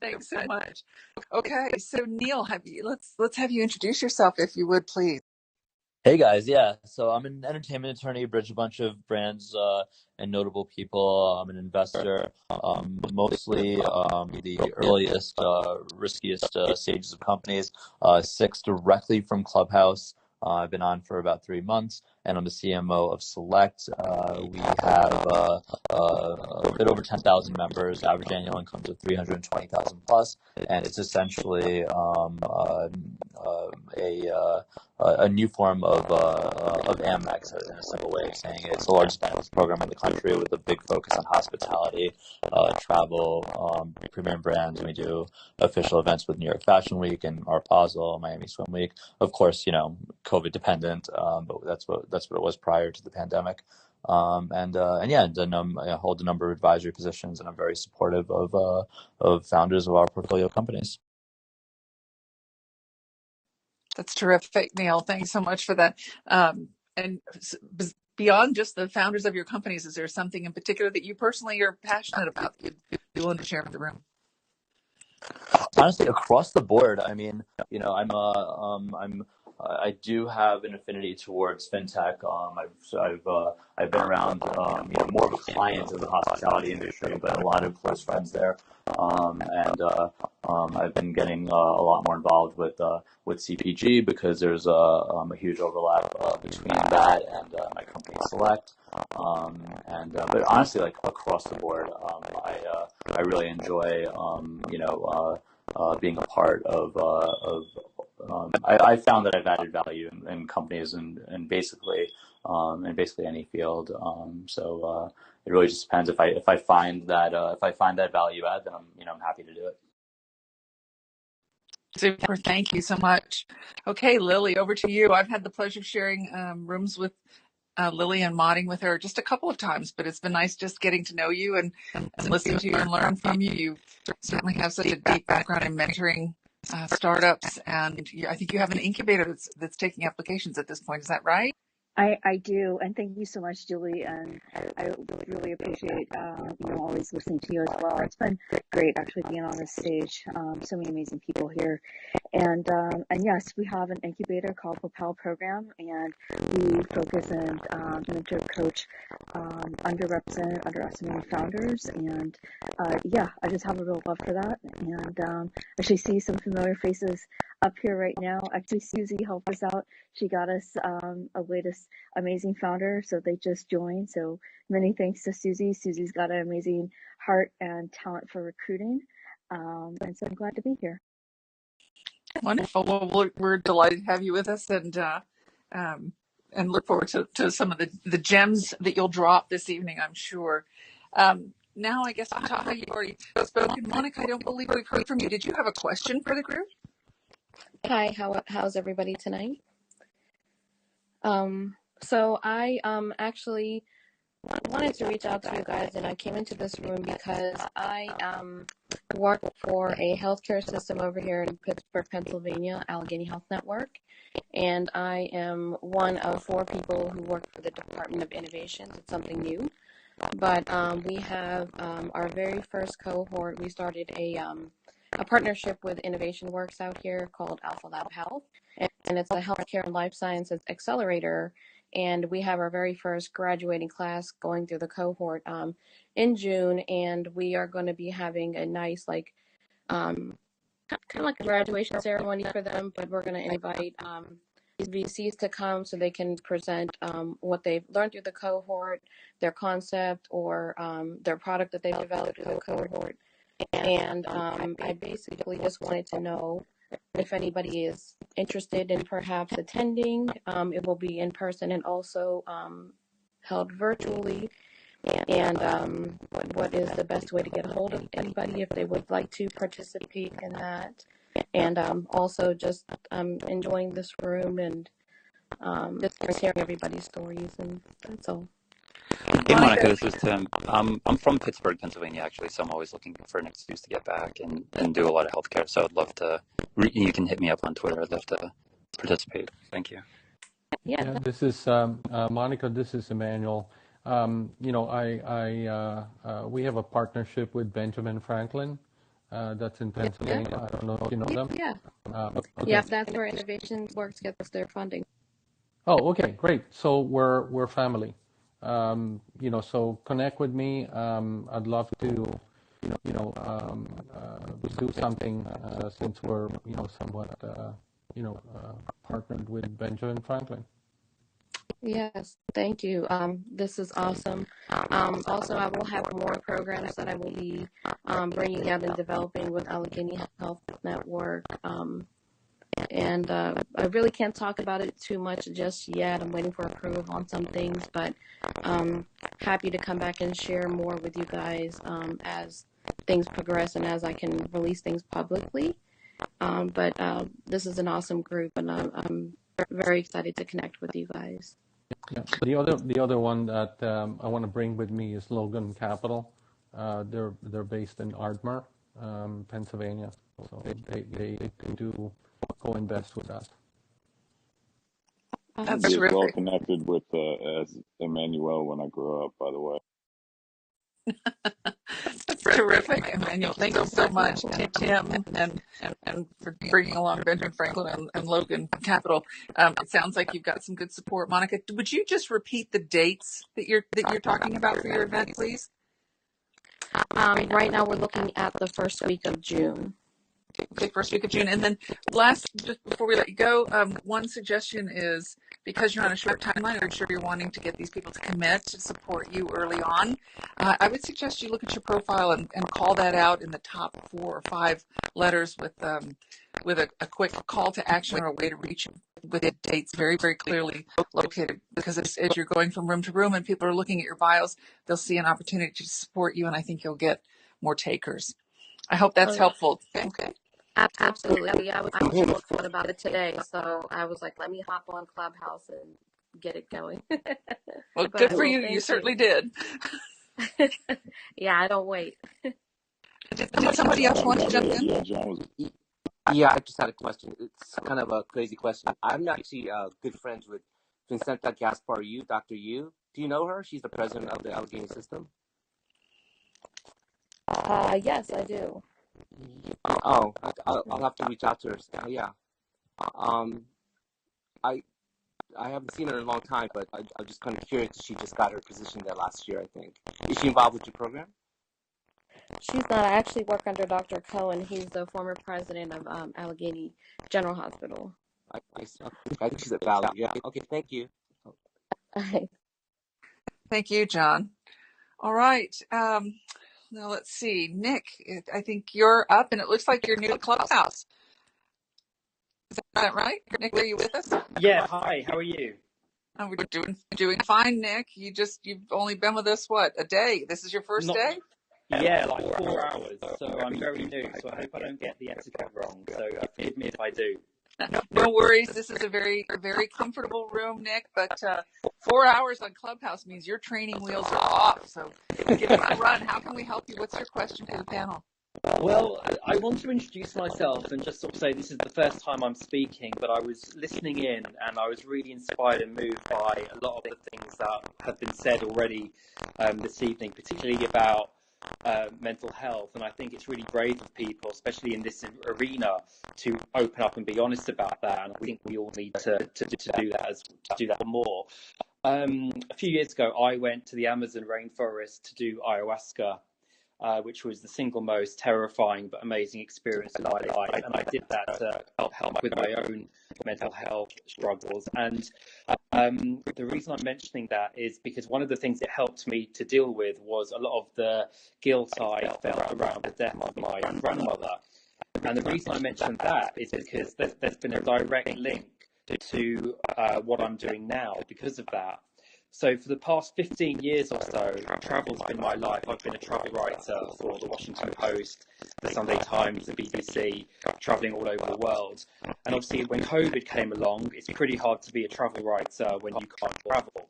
Thanks so much. Okay. So Neil, let's have you introduce yourself, if you would, please. Hey guys, yeah. So I'm an entertainment attorney, bridge a bunch of brands and notable people. I'm an investor, mostly the earliest, riskiest stages of companies, 6 directly from Clubhouse. I've been on for about 3 months, and I'm the CMO of Select. We have a bit over 10,000 members, average annual incomes of 320,000 plus, and it's essentially a new form of Amex, in a simple way of saying it. It's the largest benefits program in the country with a big focus on hospitality, travel, premium brands. We do official events with New York Fashion Week and Art Basel, Miami Swim Week. Of course, COVID dependent, but that's what it was prior to the pandemic. And yeah, I hold a number of advisory positions, and I'm very supportive of founders of our portfolio companies. That's terrific, Neil. Thanks so much for that. And beyond just the founders of your companies, is there something in particular that you personally are passionate about that you'd be willing to share with the room? Honestly, across the board, I mean, I do have an affinity towards fintech. I've been around, more of a client of the hospitality industry, but a lot of close friends there. I've been getting a lot more involved with CPG because there's a huge overlap between that and my company Select. But honestly, like across the board, I really enjoy being a part of. I found that I've added value in companies and basically any field. So it really just depends. If I find that value add, then I'm happy to do it. Super. Thank you so much. Okay, Lily, over to you. I've had the pleasure of sharing rooms with Lily and modding with her just a couple of times, but it's been nice just getting to know you and listening to you and learn from you. You certainly have such a deep background in mentoring startups, and I think you have an incubator that's taking applications at this point. Is that right? I do, and thank you so much, Julie, and I really appreciate always listening to you as well. It's been great actually being on this stage. So many amazing people here, and yes, we have an incubator called Propel Program, and we focus and mentor, coach underrepresented, underestimated founders, and I just have a real love for that, and actually see some familiar faces up here right now. Actually, Susie helped us out. She got us a latest amazing founder, so they just joined. So many thanks to Susie. Susie's got an amazing heart and talent for recruiting, and so I'm glad to be here. Wonderful. Well, we're delighted to have you with us, and look forward to some of the gems that you'll drop this evening, I'm sure. Now, I guess, Taha, you've already spoken. Monica, I don't believe we've heard from you. Did you have a question for the group? Hi, how's everybody tonight? So I actually wanted to reach out to you guys, and I came into this room because I work for a healthcare system over here in Pittsburgh, Pennsylvania, Allegheny Health Network, and I am one of 4 people who work for the Department of Innovation. It's something new, but we have our very first cohort. We started a partnership with Innovation Works out here called Alpha Lab Health, and it's a healthcare and life sciences accelerator. And we have our very first graduating class going through the cohort in June, and we are going to be having a nice, kind of like a graduation ceremony for them, but we're going to invite these VCs to come so they can present what they've learned through the cohort, their concept, or their product that they've developed through the cohort. And I basically just wanted to know if anybody is interested in perhaps attending. It will be in person and also held virtually. And what is the best way to get a hold of anybody if they would like to participate in that? And also just enjoying this room and just hearing everybody's stories, and that's all. Hey Monica, this is Tim. I'm from Pittsburgh, Pennsylvania, actually, so I'm always looking for an excuse to get back and do a lot of healthcare. So I'd love to. You can hit me up on Twitter. I'd love to participate. Thank you. Yeah. This is Monica. This is Emmanuel. We have a partnership with Benjamin Franklin. That's in Pennsylvania. I don't know if you know them. Yeah. Okay. Yeah, that's where Innovation Works gets their funding. Oh, okay, great. So we're family. So connect with me. I'd love to, do something since we're, somewhat, partnered with Benjamin Franklin. Yes, thank you. This is awesome. Also, I will have more programs that I will be bringing out and developing with Allegheny Health Network. And I really can't talk about it too much just yet. I'm waiting for approval on some things, but happy to come back and share more with you guys as things progress and as I can release things publicly. But this is an awesome group, and I'm very excited to connect with you guys. Yeah. The other one that I want to bring with me is Logan Capital. They're based in Ardmore, Pennsylvania. So they do co-invest with us. I'd That's be as well terrific. connected with as Emmanuel when I grow up, by the way. That's terrific, Emmanuel. Thank you so much, Tim, and for bringing along Benjamin Franklin and Logan Capital. It sounds like you've got some good support. Monica, would you just repeat the dates that you're talking about for your event, please? Right now, we're looking at the first week of June. Okay, first week of June. And then just before we let you go, one suggestion is, because you're on a short timeline, I'm sure you're wanting to get these people to commit to support you early on. I would suggest you look at your profile and call that out in the top 4 or 5 letters with a quick call to action or a way to reach you with the dates very, very clearly located. Because as you're going from room to room and people are looking at your bios, they'll see an opportunity to support you, and I think you'll get more takers. I hope that's helpful. Okay. Absolutely. I was actually thought about it today, so I was like, let me hop on Clubhouse and get it going. Well, good for you. You certainly did. Yeah, I don't wait. Did somebody else want to jump in? Yeah, John was. Yeah, I just had a question. It's kind of a crazy question. I'm actually good friends with Vincenta Gaspar Yu, Dr. Yu. Do you know her? She's the president of the Allegheny system. Yes, I do. Oh, I'll have to reach out to her. Yeah. I haven't seen her in a long time, but I'm just kind of curious. She just got her position there last year, I think. Is she involved with your program? She's not. I actually work under Dr. Cohen. He's the former president of Allegheny General Hospital. I think she's at Valley. Yeah. Okay, thank you. Thank you, John. All right. Now let's see. Nick, I think you're up, and it looks like you're new to Clubhouse. Is that right? Nick, are you with us? Yeah, hi, how are you? Oh, we're doing fine, Nick. You've only been with us, what, a day? This is your first day? Yeah, like 4 hours. So I'm very new, so I hope I don't get the etiquette wrong. So forgive me if I do. No worries. This is a very, very comfortable room, Nick, but 4 hours on Clubhouse means your training wheels are off. So give it a run. How can we help you? What's your question for the panel? Well, I want to introduce myself and just sort of say this is the first time I'm speaking, but I was listening in and I was really inspired and moved by a lot of the things that have been said already this evening, particularly about mental health. And I think it's really brave of people, especially in this arena, to open up and be honest about that. And I think we all need to do that more. A few years ago, I went to the Amazon rainforest to do ayahuasca, which was the single most terrifying but amazing experience of my life. And I did that to help with my own mental health struggles. And the reason I'm mentioning that is because one of the things it helped me to deal with was a lot of the guilt I felt around the death of my grandmother. And the reason I mention that is because there's been a direct link to what I'm doing now because of that. So for the past 15 years or so, travel's been my life. I've been a travel writer for the Washington Post, the Sunday Times, the BBC, traveling all over the world. And obviously when COVID came along, it's pretty hard to be a travel writer when you can't travel.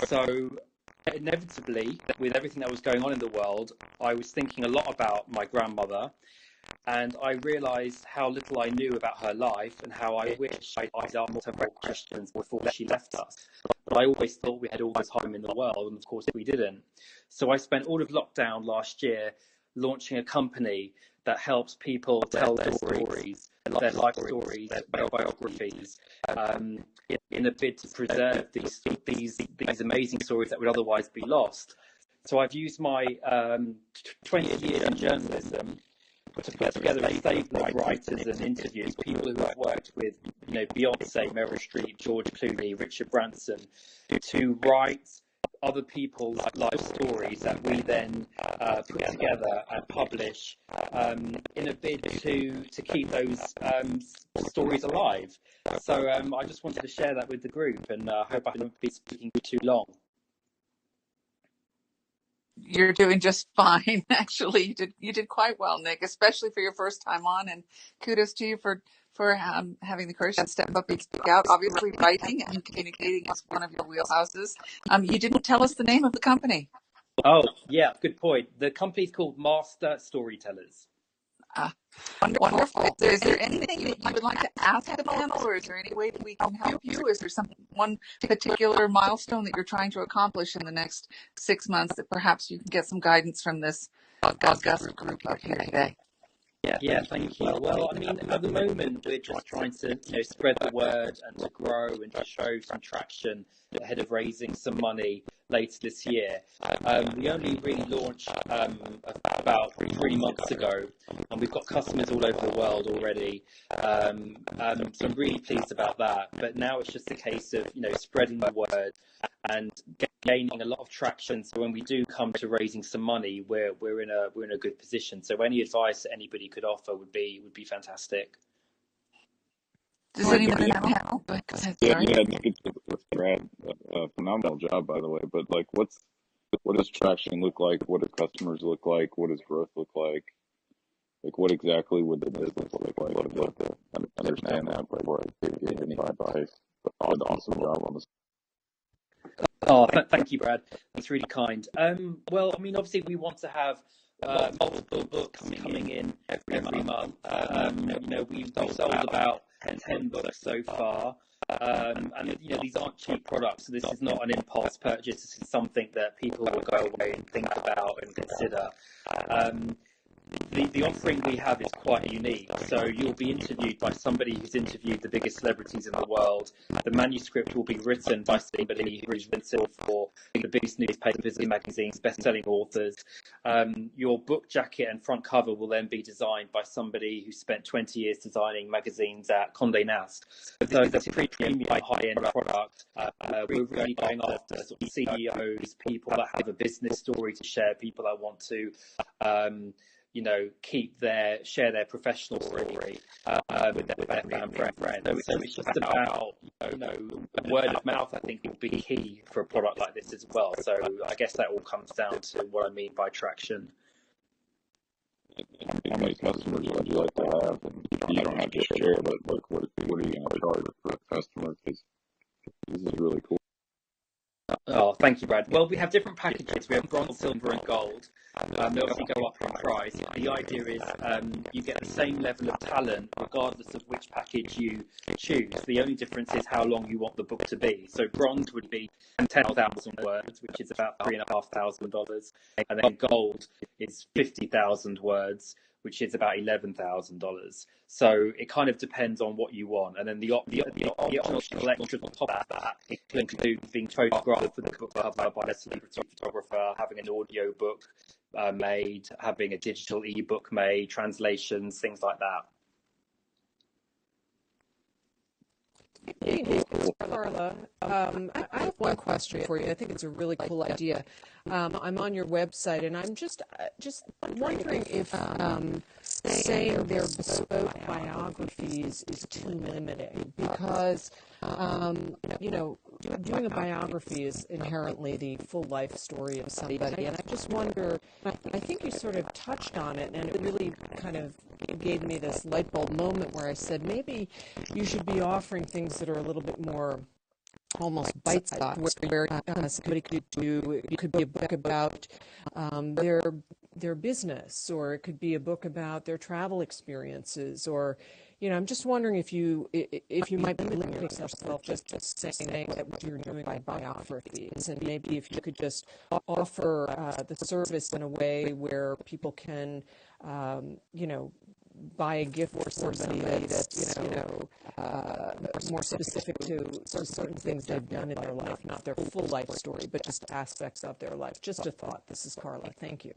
So inevitably, with everything that was going on in the world, I was thinking a lot about my grandmother. And I realised how little I knew about her life and how I wish I'd asked her more questions before she left us. But I always thought we had all the time in the world, and of course we didn't. So I spent all of lockdown last year launching a company that helps people tell their stories, their life stories, their biographies, in a bid to preserve these amazing stories that would otherwise be lost. So I've used my 20 years in journalism to put together a stable of writers and interviews, people who have worked with, Beyonce, Meryl Streep, George Clooney, Richard Branson, to write other people's life stories that we then put together and publish in a bid to keep those stories alive. So I just wanted to share that with the group, and I hope I haven't been speaking for too long. You're doing just fine, actually. You did quite well, Nick, especially for your first time on, and kudos to you for having the courage to step up and speak out. Obviously, writing and communicating is one of your wheelhouses. You didn't tell us the name of the company. Oh, yeah, good point. The company's called Master Storytellers. Wonderful. Is there anything that you would like to ask the panel, or is there any way that we can help you? Is there one particular milestone that you're trying to accomplish in the next 6 months that perhaps you can get some guidance from this august group here today? Yeah, thank you. Well, I mean, at the moment, we're just trying to spread the word and to grow and to show some traction ahead of raising some money later this year. We only really launched about 3 months ago, and we've got customers all over the world already. So I'm really pleased about that. But now it's just a case of spreading the word and gaining a lot of traction. So when we do come to raising some money, we're in a good position. So any advice that anybody could offer would be fantastic. Does anyone in the panel? Go ahead. Yeah, it's Brad. Phenomenal job, by the way. But what does traction look like? What do customers look like? What does growth look like? Like, what exactly would the business look like? I'd love to understand that before I give any advice. But awesome job on this. Oh, thank you, Brad. That's really kind. Well, I mean, obviously, we want to have multiple books coming in every month. We've sold about 10 books so far. And these aren't cheap products, so this is not an impulse purchase. This is something that people will go away and think about and consider. The offering we have is quite unique. So you'll be interviewed by somebody who's interviewed the biggest celebrities in the world. The manuscript will be written by somebody who has written for the biggest newspapers and magazines, best-selling authors. Your book jacket and front cover will then be designed by somebody who spent 20 years designing magazines at Condé Nast. So it's a premium, high-end product. We're really going after sort of CEOs, people that have a business story to share, people that want to share their professional story with their family and friends. So it's just about, word of mouth, I think, will be key for a product like this as well. So I guess that all comes down to what I mean by traction. How many customers would you like to have? And you don't have to share, but what are you going to charge for a customer? Because this is really cool. Oh, thank you, Brad. Well, we have different packages. We have bronze, silver, and gold. They obviously go up in price. The idea is you get the same level of talent regardless of which package you choose. The only difference is how long you want the book to be. So bronze would be 10,000 words, which is about $3,500, and then gold is 50,000 words, which is about $11,000. So it kind of depends on what you want. And then the optional extras on top of that include being photographed for the book cover by a celebrity photographer, having an audio book made, having a digital ebook made, translations, things like that. Hey, Nick, it's Carla. I have one question for you. I think it's a really cool idea. I'm on your website, and I'm just wondering if saying they're bespoke biographies is too limiting, because doing a biography is inherently the full life story of somebody, and I just wonder. I think you sort of touched on it, and it really kind of gave me this light bulb moment where I said maybe you should be offering things that are a little bit more almost bite-sized, where somebody could do. It could be a book about their business, or it could be a book about their travel experiences, or I'm just wondering if you might be limiting yourself just saying that what you're doing by biographies, and maybe if you could just offer the service in a way where people can, buy a gift for somebody that's, more specific to certain things they've done in their life, not their full life story, but just aspects of their life. Just a thought. This is Carla. Thank you.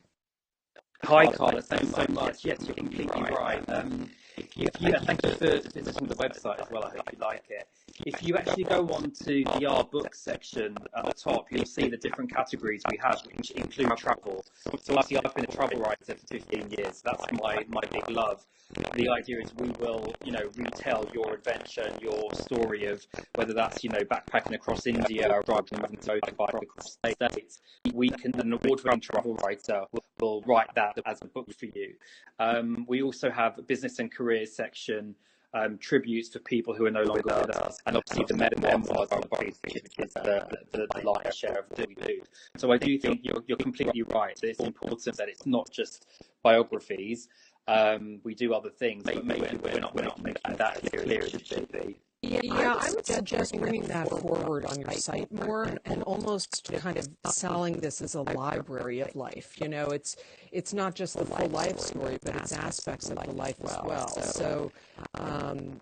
Hi, Carla. Thanks so much. Yes, you're completely right. Thank you for visiting the website as well. I hope you like it. If you actually go on to the Our Books section at the top, you'll see the different categories we have, which include travel. So obviously, I've been a travel writer for 15 years. That's my big love. The idea is we will, retell your adventure and your story of whether that's, backpacking across India or driving a motorbike across the States. An award-winning travel writer will write that as a book for you. We also have a business and careers section, tributes for people who are no longer with us, and obviously the memoirs are the lion's share of what we do. So I do think you're completely right. It's important that it's not just biographies. We do other things, but maybe we're not making that as clear as it should be. Yeah, I would suggest bringing that forward on your site more and almost kind of selling this as a library of life. It's not just the full life story, but it's aspects of the life as well. So, and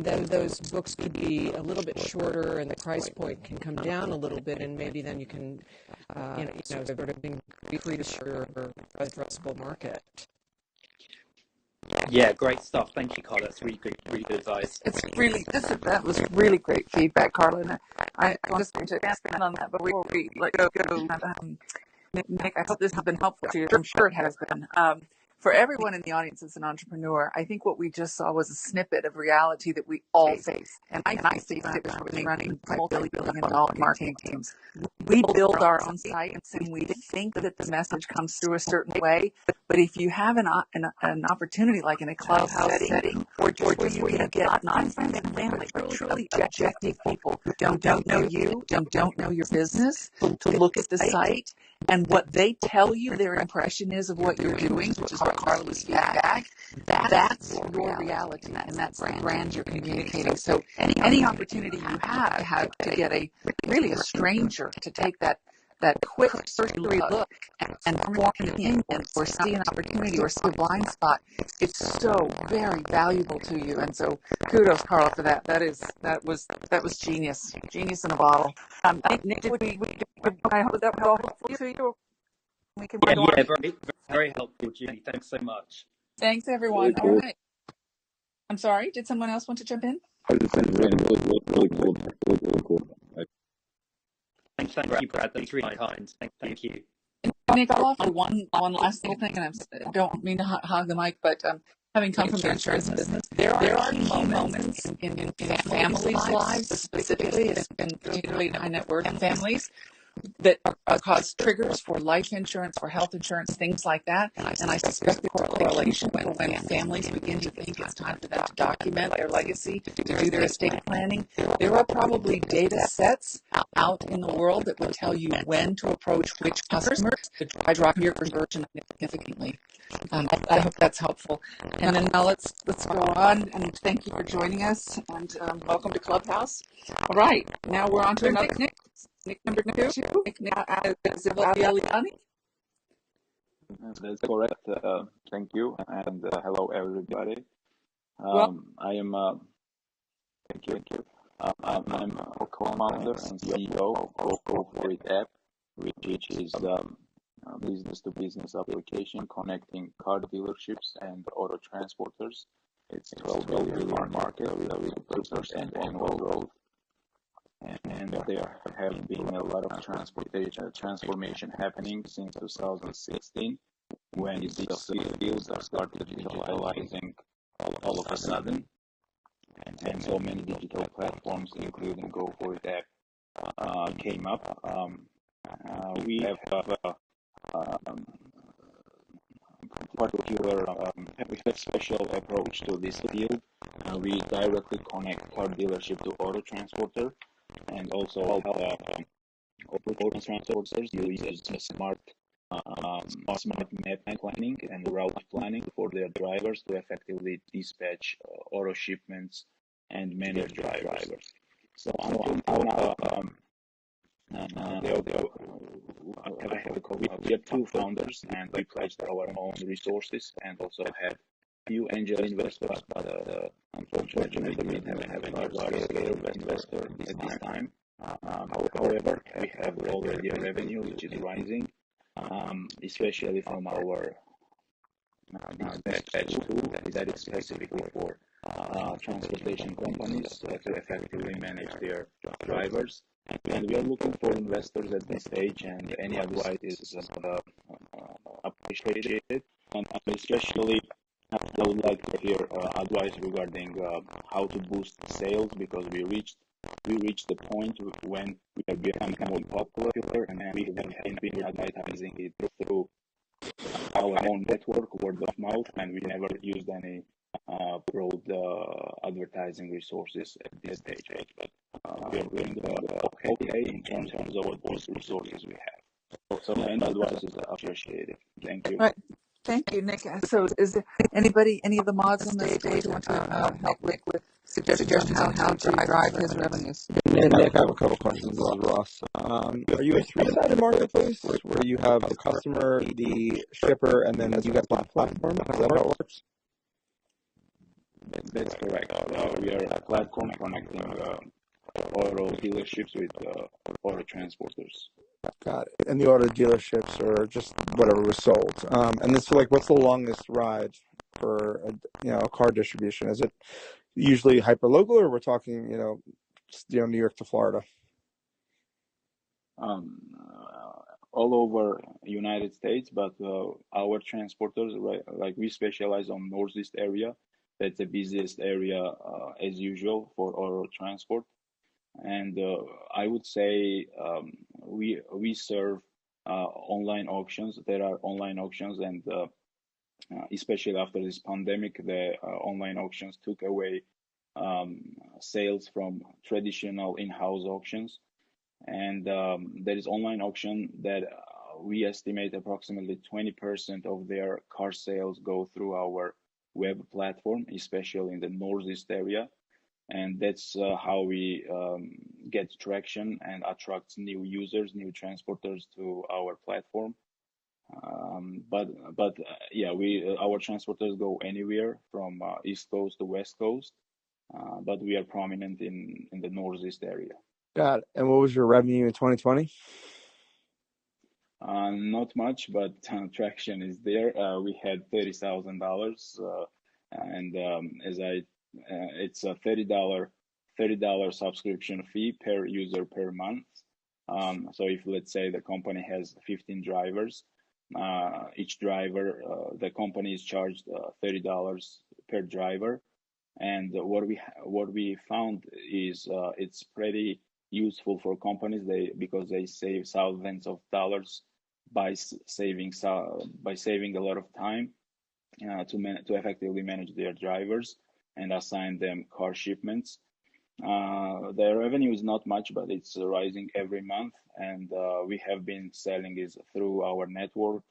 then those books could be a little bit shorter and the price point can come down a little bit, and maybe then you can, sort of increase your addressable market. Yeah, great stuff. Thank you, Carla. That's really good advice. That was really great feedback, Carla. And I'm just going to expand on that, but before we go, Nick, I hope this has been helpful to you. I'm sure it has been. For everyone in the audience as an entrepreneur, I think what we just saw was a snippet of reality that we all face. And I see it running multi-billion-dollar marketing teams. We build our own sites and we think that the message comes through a certain way. But if you have an opportunity like in a Clubhouse setting, or just where you get not friends and family, but truly objective people who don't know you, don't know your business, to look at the site, and what they tell you their impression is of what you're doing, which is what Carla's feedback, that's your reality, and that's the brand you're communicating. So any opportunity you have to get a stranger to take that quick cursory look and form an opinion or see an opportunity or see a blind spot, it's so very valuable to you. And so kudos, Carl, for that. That was genius in a bottle. Nick, I hope that was all helpful to you. We can very, very helpful, Julie. Thanks so much. Thanks, everyone. All right. I'm sorry. Did someone else want to jump in? Really cool. Thank you, Brad. That's really kind. Thank you. Nick, I'll offer one last little thing, and I don't mean to hog the mic, but having come from the insurance business, there are moments in families' lives, specifically, and particularly in high net worth families, that cause triggers for life insurance, for health insurance, things like that. And I suspect the correlation when families begin to think it's time for them to document their legacy, to do their estate planning. There are probably data sets out in the world that will tell you when to approach which customers to try drop your conversion significantly. I hope that's helpful. And then now let's go on, and thank you for joining us, and welcome to Clubhouse. All right, now we're on to another Nick number 2. Nick Zivaliani. That's correct. Thank you, and hello everybody. Thank you. I'm a co-founder and CEO of Go For It app, which is the business-to-business application connecting car dealerships and auto transporters. It's a $12 billion market with 2% annual growth. And there have been a lot of transformation happening since 2016, when digital fields are started digitalizing all of a sudden, and so many digital platforms, including Go For It app, came up. We have we have special approach to this field. We directly connect car dealership to auto transporter, and also auto transporters use smart map planning and route planning for their drivers to effectively dispatch auto shipments and manage drivers. So we have 2 founders, and we pledged our own resources and also had few angel investors, but unfortunately we didn't have a large-scale investor at this time. However, we have already a revenue which is rising. especially from our dispatch tool that is specifically for transportation companies to effectively manage their drivers. And we are looking for investors at this stage, and any advice is appreciated. And especially, I would like to hear advice regarding how to boost sales, because we reached the point when we have become more popular, and we have been advertising it through our own network, word of mouth, and we never used any broad advertising resources at this stage. But we are doing okay in terms of what resources we have. So any advice is appreciated. Thank you. Right. Thank you, Nick. So is there any of the mods on the stage want to help Nick with suggestions on how to drive his revenues? Nick, I have a couple questions. This is Ross. Are you a three-sided marketplace where you have the customer, the shipper, and then you guys buy a platform? Is that how it works? That's correct. We are a platform connecting auto dealerships with auto transporters. Got it. And the auto dealerships or just whatever was sold. And this, like, what's the longest ride for a car distribution? Is it usually hyperlocal, or we're talking New York to Florida? All over United States, but our transporters, like we specialize on Northeast area. That's the busiest area as usual for auto transport. And I would say we serve online auctions. There are online auctions, and especially after this pandemic, the online auctions took away sales from traditional in-house auctions. And there is online auction that we estimate approximately 20% of their car sales go through our web platform, especially in the Northeast area. And that's how we get traction and attract new users, new transporters to our platform. But our transporters go anywhere from East Coast to West Coast, but we are prominent in the Northeast area. Got it. And what was your revenue in 2020? Not much, but traction is there. We had $30,000, and it's a $30 subscription fee per user per month. So if, let's say, the company has 15 drivers, each driver, the company is charged $30 per driver. And what we found is it's pretty useful for companies because they save thousands of dollars by saving a lot of time to effectively manage their drivers and assign them car shipments. Their revenue is not much, but it's rising every month, and we have been selling it through our network.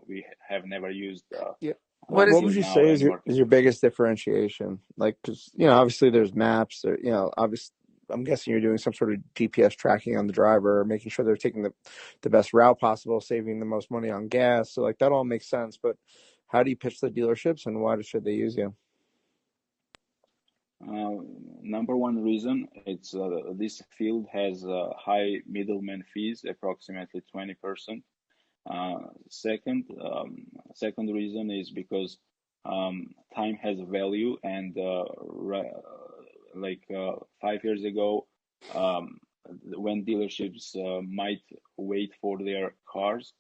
We have never used. What would you say is your biggest differentiation? Like, because obviously there's maps. Obviously, I'm guessing you're doing some sort of GPS tracking on the driver, making sure they're taking the best route possible, saving the most money on gas. So, like, that all makes sense. But how do you pitch the dealerships, and why should they use you? Number one reason, it's this field has high middleman fees, approximately 20%. Second reason is because time has value, and 5 years ago, when dealerships might wait for their cars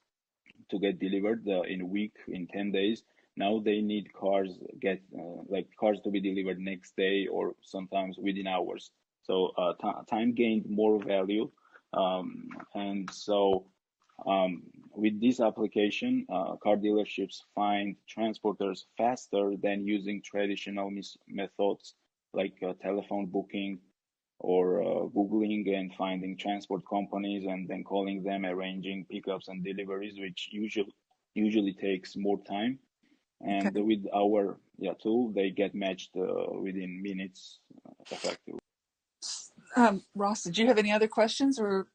to get delivered in a week, in 10 days. Now they need cars to be delivered next day or sometimes within hours. So time gained more value, and so with this application, car dealerships find transporters faster than using traditional methods like telephone booking or Googling and finding transport companies and then calling them, arranging pickups and deliveries, which usually takes more time. And with our tool, they get matched within minutes effectively. Ross, did you have any other questions or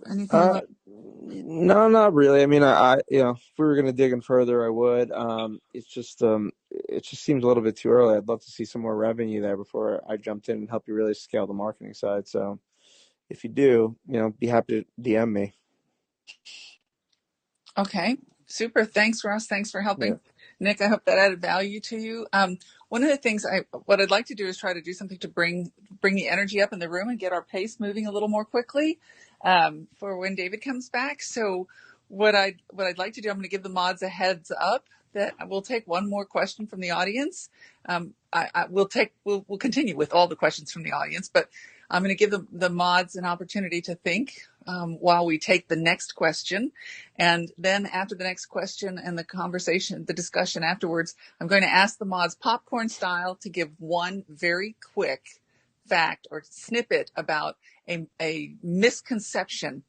anything? No, not really. I mean, if we were going to dig in further, I would. It just seems a little bit too early. I'd love to see some more revenue there before I jumped in and help you really scale the marketing side. So if you do, be happy to DM me. Okay, super. Thanks, Ross. Thanks for helping. Yeah. Nick, I hope that added value to you. One of the things what I'd like to do is try to do something to bring the energy up in the room and get our pace moving a little more quickly for when David comes back. So what I'd like to do, I'm going to give the mods a heads up that we'll take one more question from the audience. We'll continue with all the questions from the audience, but I'm going to give the mods an opportunity to think while we take the next question. And then after the next question and the discussion afterwards, I'm going to ask the mods popcorn style to give one very quick fact or snippet about a misconception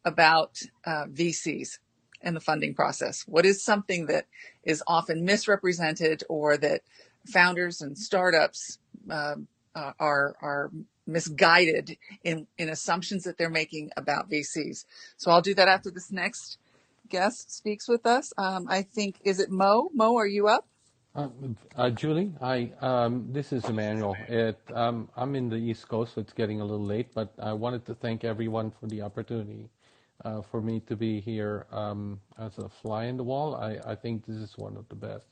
about VCs and the funding process. What is something that is often misrepresented or that founders and startups are misguided in assumptions that they're making about VCs? So I'll do that after this next guest speaks with us. I think, is it Mo? Mo, are you up? Julie, this is Emmanuel. I'm in the East Coast, so it's getting a little late, but I wanted to thank everyone for the opportunity for me to be here as a fly in the wall. I think this is one of the best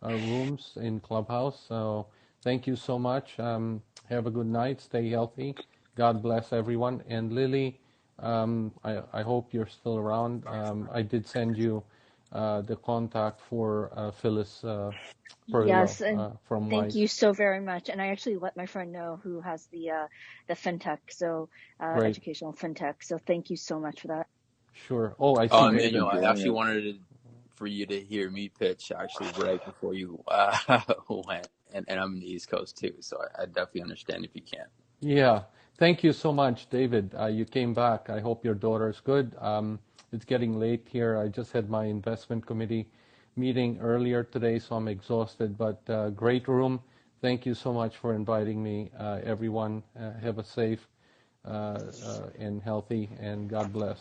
rooms in Clubhouse, so thank you so much. Have a good night. Stay healthy. God bless everyone. And Lily, I hope you're still around. I did send you the contact for Phyllis Yes, Perillo and from thank Wise. you so very much. And I actually let my friend know who has the fintech, so Great. educational fintech. So thank you so much for that. Sure. Oh, I Oh, see. Emmanuel, I actually wanted for you to hear me pitch actually right before you went, and I'm in the East Coast too, so I definitely understand if you can't. Yeah. Thank you so much, David. You came back. I hope your daughter's good. It's getting late here. I just had my investment committee meeting earlier today, so I'm exhausted, but great room. Thank you so much for inviting me. Everyone, have a safe and healthy, and God bless.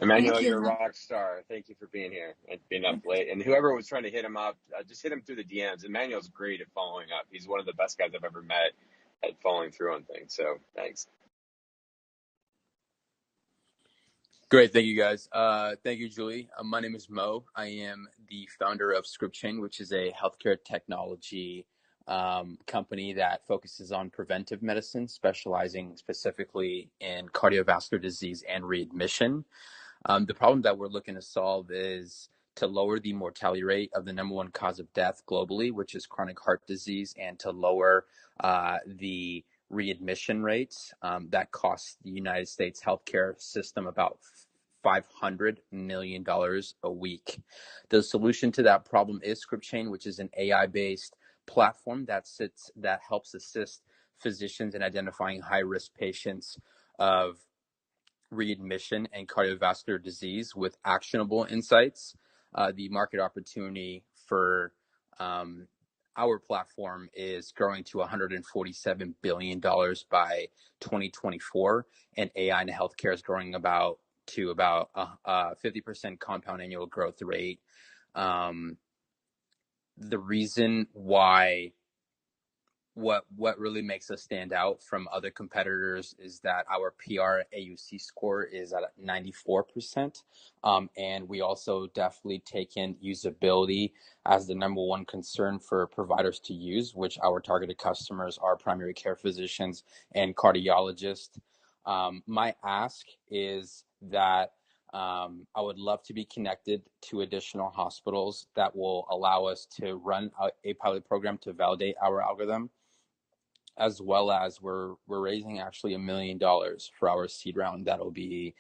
Emmanuel, you're a rock star. Thank you for being here and being up late. And whoever was trying to hit him up, just hit him through the DMs. Emmanuel's great at following up. He's one of the best guys I've ever met at following through on things. So thanks. Great. Thank you, guys. Thank you, Julie. My name is Mo. I am the founder of ScriptChain, which is a healthcare technology company that focuses on preventive medicine, specializing specifically in cardiovascular disease and readmission. The problem that we're looking to solve is to lower the mortality rate of the number one cause of death globally, which is chronic heart disease, and to lower the readmission rates that cost the United States healthcare system about $500 million a week. The solution to that problem is ScriptChain, which is an AI-based platform that helps assist physicians in identifying high-risk patients of readmission and cardiovascular disease with actionable insights. The market opportunity for our platform is growing to $147 billion by 2024, and AI in healthcare is growing to about 50% compound annual growth rate. The reason why what really makes us stand out from other competitors is that our PR AUC score is at 94%. And we also definitely take in usability as the number one concern for providers to use, which our targeted customers are primary care physicians and cardiologists. My ask is that I would love to be connected to additional hospitals that will allow us to run a pilot program to validate our algorithm, as well as we're raising actually $1 million for our seed round that'll be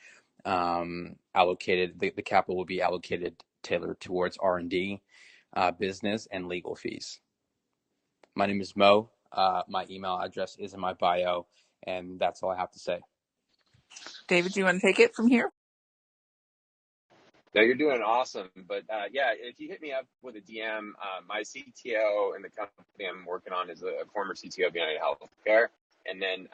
allocated. The capital will be allocated tailored towards R&D, business, and legal fees. My name is Mo. My email address is in my bio, and that's all I have to say. David, do you want to take it from here? No, you're doing awesome. But yeah, if you hit me up with a DM, my CTO in the company I'm working on is a former CTO of United Healthcare. And then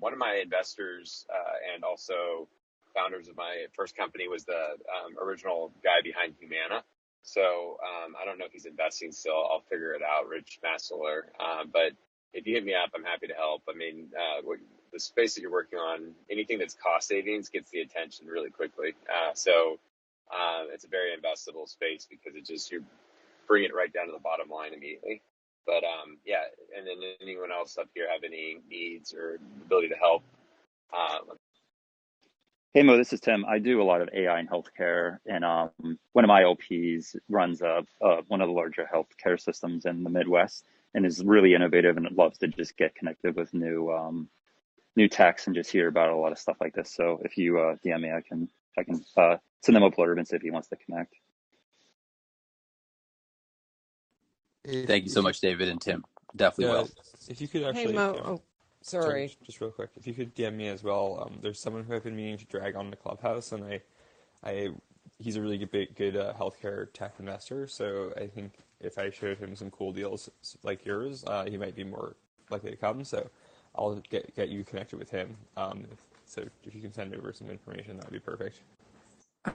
one of my investors and also founders of my first company was the original guy behind Humana. So I don't know if he's investing still. I'll figure it out, Rich Massler. But if you hit me up, I'm happy to help. I mean, the space that you're working on, anything that's cost savings gets the attention really quickly. So It's a very investable space because you bring it right down to the bottom line immediately. But yeah, and then anyone else up here have any needs or ability to help? Hey Mo, this is Tim. I do a lot of AI in healthcare, and one of my LPs runs one of the larger healthcare systems in the Midwest, and is really innovative and loves to just get connected with new techs and just hear about a lot of stuff like this. So if you DM me, I can send him a blurb and see if he wants to connect. Thank you so much, David and Tim. Definitely will. If you could Hey, actually, Mo. Oh, sorry. just real quick, if you could DM me as well. There's someone who I've been meaning to drag on the Clubhouse, and he's a really good healthcare tech investor. So I think if I showed him some cool deals like yours, he might be more likely to come. So I'll get you connected with him. So if you can send over some information, that would be perfect.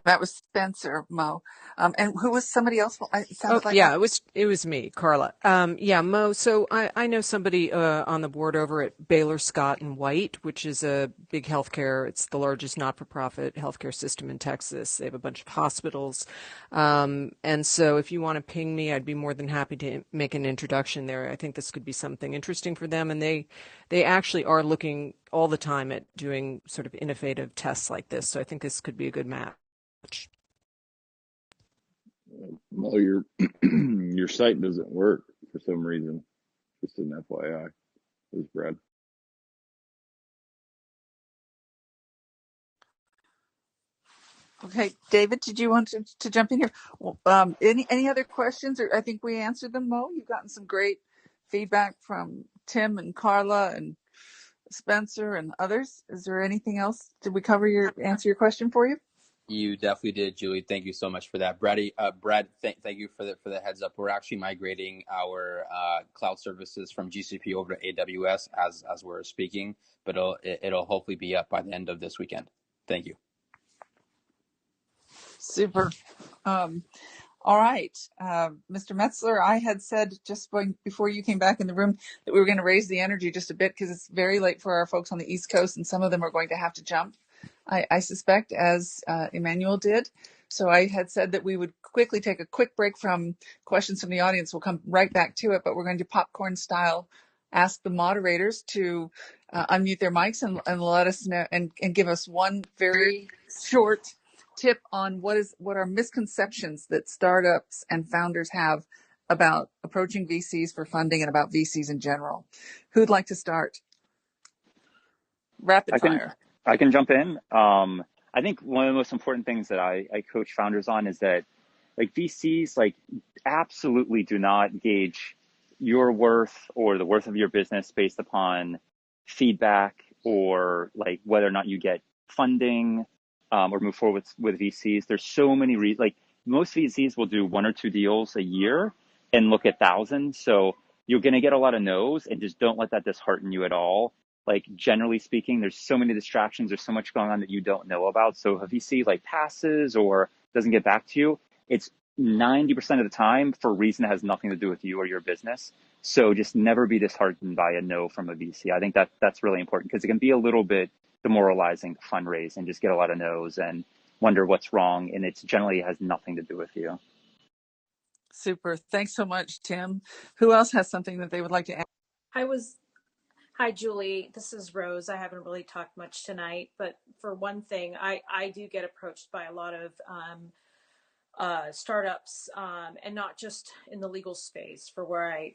That was Spencer, Mo. And who was somebody else? It sounded like yeah, it was me, Carla. Yeah, Mo. So I know somebody on the board over at Baylor Scott and White, which is a big healthcare. It's the largest not-for-profit healthcare system in Texas. They have a bunch of hospitals, and so if you want to ping me, I'd be more than happy to make an introduction there. I think this could be something interesting for them, and they actually are looking all the time at doing sort of innovative tests like this. So I think this could be a good match. Well, your site doesn't work for some reason. Just an FYI. This is Brad. Okay, David, did you want to jump in here? Any other questions? Or I think we answered them, Mo. You've gotten some great feedback from Tim and Carla and Spencer and others. Is there anything else? Did we answer your question for you? You definitely did, Julie. Thank you so much for that. Brad, thank you for the heads up. We're actually migrating our cloud services from GCP over to AWS as we're speaking, but it'll hopefully be up by the end of this weekend. Thank you. Super. All right. Mr. Metzler, I had said just before you came back in the room that we were going to raise the energy just a bit because it's very late for our folks on the East Coast, and some of them are going to have to jump, I suspect, as Emmanuel did. So I had said that we would quickly take a quick break from questions from the audience. We'll come right back to it, but we're going to popcorn style ask the moderators to unmute their mics and let us know and give us one very short tip on what are misconceptions that startups and founders have about approaching VCs for funding and about VCs in general. Who'd like to start? Rapid fire. I can jump in. I think one of the most important things that I coach founders on is that like VCs absolutely do not gauge your worth or the worth of your business based upon feedback or like whether or not you get funding or move forward with VCs. There's so many reasons. Like most VCs will do 1 or 2 deals a year and look at thousands. So you're going to get a lot of no's, and just don't let that dishearten you at all. Like generally speaking, there's so many distractions. There's so much going on that you don't know about. So if VC passes or doesn't get back to you, it's 90% of the time for a reason that has nothing to do with you or your business. So just never be disheartened by a no from a VC. I think that's really important because it can be a little bit demoralizing to fundraise and just get a lot of no's and wonder what's wrong. And it generally has nothing to do with you. Super. Thanks so much, Tim. Who else has something that they would like to add? Hi, Julie. This is Rose. I haven't really talked much tonight, but for one thing, I do get approached by a lot of startups, and not just in the legal space for where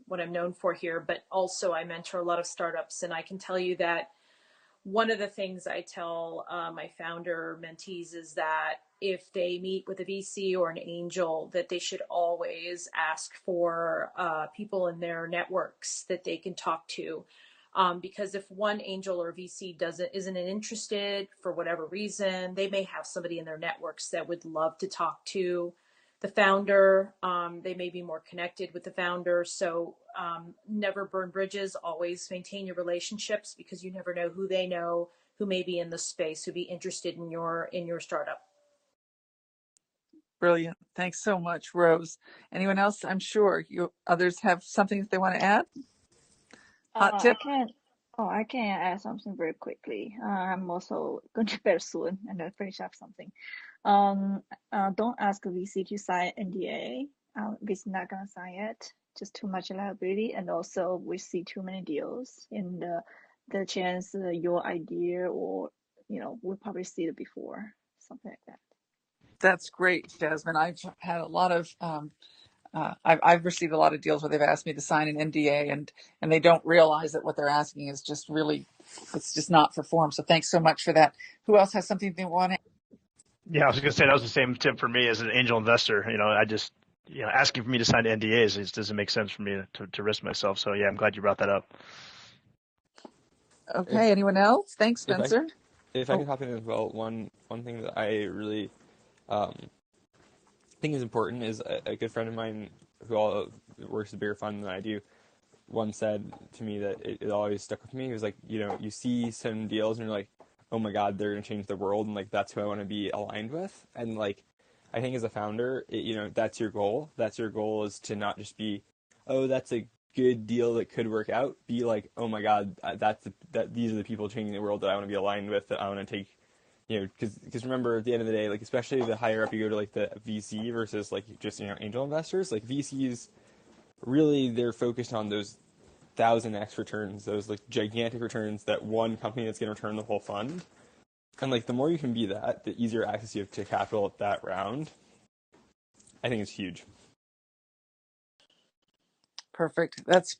what I'm known for here, but also I mentor a lot of startups, and I can tell you that one of the things I tell my founder mentees is that if they meet with a VC or an angel, that they should always ask for people in their networks that they can talk to. Because if one angel or VC isn't interested for whatever reason, they may have somebody in their networks that would love to talk to the founder. They may be more connected with the founder. So never burn bridges, always maintain your relationships because you never know who they know, who may be in the space, who'd be interested in your startup. Brilliant. Thanks so much, Rose. Anyone else? I'm sure others have something that they want to add. Hot tip? I can add something very quickly. I'm also going to bed soon and then finish up something. Don't ask VC to sign NDA. VC not gonna sign it. Just too much liability, and also we see too many deals, and the chance your idea or we'll probably see it before, something like that. That's great, Jasmine. I've had a lot of I've received a lot of deals where they've asked me to sign an NDA and they don't realize that what they're asking is just really, it's just not for form. So thanks so much for that. Who else has something they want to? Yeah, I was going to say that was the same tip for me as an angel investor. I just, asking for me to sign NDAs, it doesn't make sense for me to risk myself. So yeah, I'm glad you brought that up. Okay. Anyone else? Thanks, Spencer. If I could hop in as well, one thing that I really think is important is a good friend of mine who works a bigger fund than I do once said to me that it always stuck with me. He was like, you see some deals and you're like, oh my God, they're going to change the world. And like, that's who I want to be aligned with. And like, I think as a founder, that's your goal. That's your goal, is to not just be, oh, that's a good deal that could work out. Be like, oh my God, these are the people changing the world that I want to be aligned with, that I want to take, because remember, at the end of the day, like, especially the higher up you go to like the VC versus like just, angel investors, like VCs, really they're focused on those 1,000x returns, those like gigantic returns that one company that's going to return the whole fund. And like, the more you can be that, the easier access you have to capital at that round. I think it's huge. Perfect. That's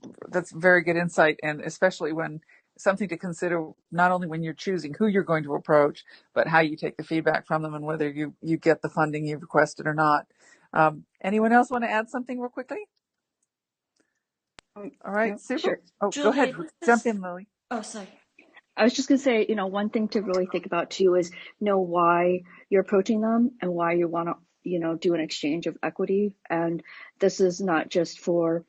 very good insight, and especially when something to consider, not only when you're choosing who you're going to approach, but how you take the feedback from them and whether you get the funding you've requested or not. Anyone else want to add something real quickly? All right, Yeah, super. sure. Oh, Julie, go ahead. Jump in, Lily. Oh, sorry. I was just going to say, one thing to really think about too is know why you're approaching them and why you want to, do an exchange of equity. And this is not just for,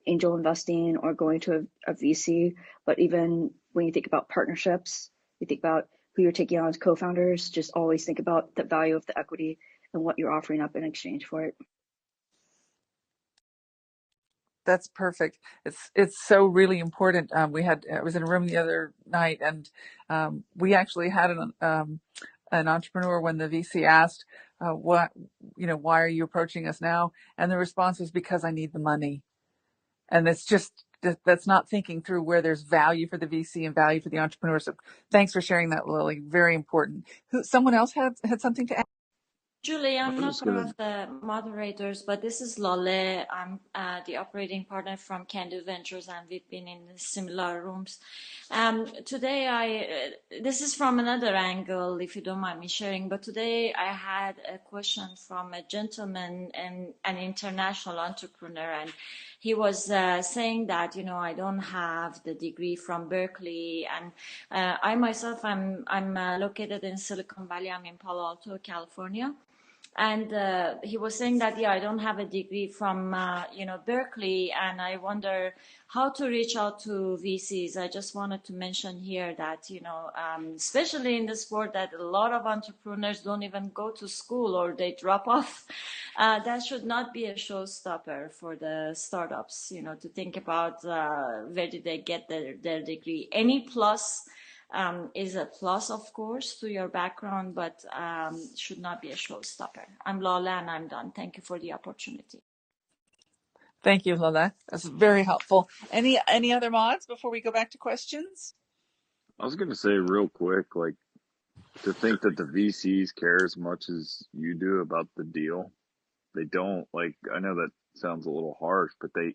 angel investing or going to a VC, but even when you think about partnerships, you think about who you're taking on as co-founders, just always think about the value of the equity and what you're offering up in exchange for it. That's perfect. It's so really important. I was in a room the other night, and we actually had an entrepreneur, when the VC asked, why are you approaching us now? And the response was, because I need the money. And that's not thinking through where there's value for the VC and value for the entrepreneur. So thanks for sharing that, Lily. Very important. Someone else had something to add? Julie, I'm not one of the moderators, but this is Lale. I'm the operating partner from Can Do Ventures, and we've been in similar rooms. Today, this is from another angle, if you don't mind me sharing, but today I had a question from a gentleman, and an international entrepreneur, and he was saying that, I don't have the degree from Berkeley, and I myself, I'm located in Silicon Valley. I'm in Palo Alto, California. And he was saying that, I don't have a degree from, Berkeley, and I wonder how to reach out to VCs. I just wanted to mention here that, especially in the sport, that a lot of entrepreneurs don't even go to school, or they drop off. That should not be a showstopper for the startups, to think about where did they get their degree. Any plus is a plus, of course, to your background, but should not be a showstopper. I'm Lola, and I'm done. Thank you for the opportunity. Thank you, Lola. That's very helpful. Any other mods before we go back to questions? I was going to say real quick, like, to think that the VCs care as much as you do about the deal. They don't. Like, I know that sounds a little harsh, but they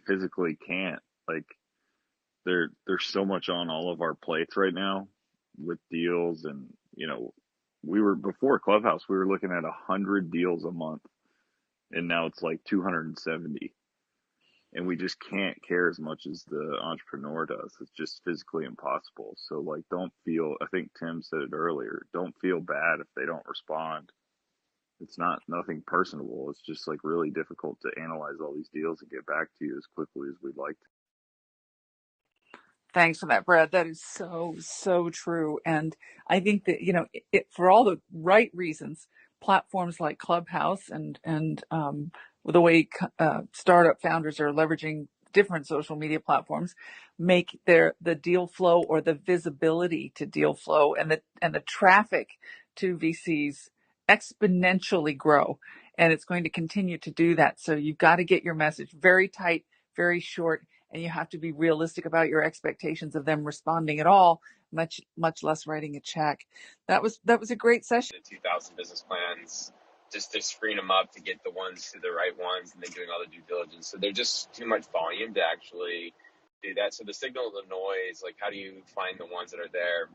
physically can't. Like, there's so much on all of our plates right now with deals, and we were, before Clubhouse, we were looking at 100 deals a month, and now it's like 270, and we just can't care as much as the entrepreneur does. It's just physically impossible. So like, don't feel, I think Tim said it earlier, don't feel bad if they don't respond. It's nothing personable. It's just like really difficult to analyze all these deals and get back to you as quickly as we'd like to. Thanks for that, Brad. That is so, so true. And I think that, for all the right reasons, platforms like Clubhouse and the way startup founders are leveraging different social media platforms make the deal flow, or the visibility to deal flow, and the traffic to VCs exponentially grow, and it's going to continue to do that. So you've got to get your message very tight, very short, and you have to be realistic about your expectations of them responding at all, much less writing a check. That was a great session. The 2,000 business plans, just to screen them up to get the ones to the right ones, and then doing all the due diligence. So there's just too much volume to actually do that. So the signal, the noise, like how do you find the ones that are there?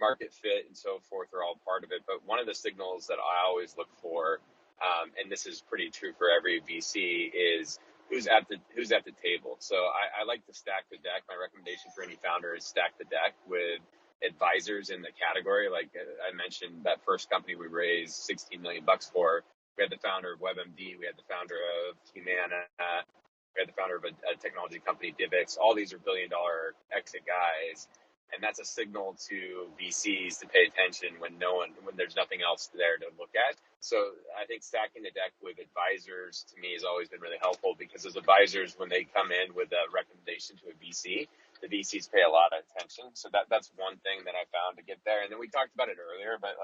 Market fit and so forth are all part of it. But one of the signals that I always look for, and this is pretty true for every VC, is who's at the table. So I like to stack the deck. My recommendation for any founder is stack the deck with advisors in the category. Like I mentioned, that first company we raised $16 million for. We had the founder of WebMD. We had the founder of Humana. We had the founder of a technology company, Divix. All these are billion-dollar exit guys. And that's a signal to VCs to pay attention when there's nothing else there to look at. So I think stacking the deck with advisors to me has always been really helpful, because as advisors, when they come in with a recommendation to a VC, the VCs pay a lot of attention. So that's one thing that I found to get there. And then we talked about it earlier, but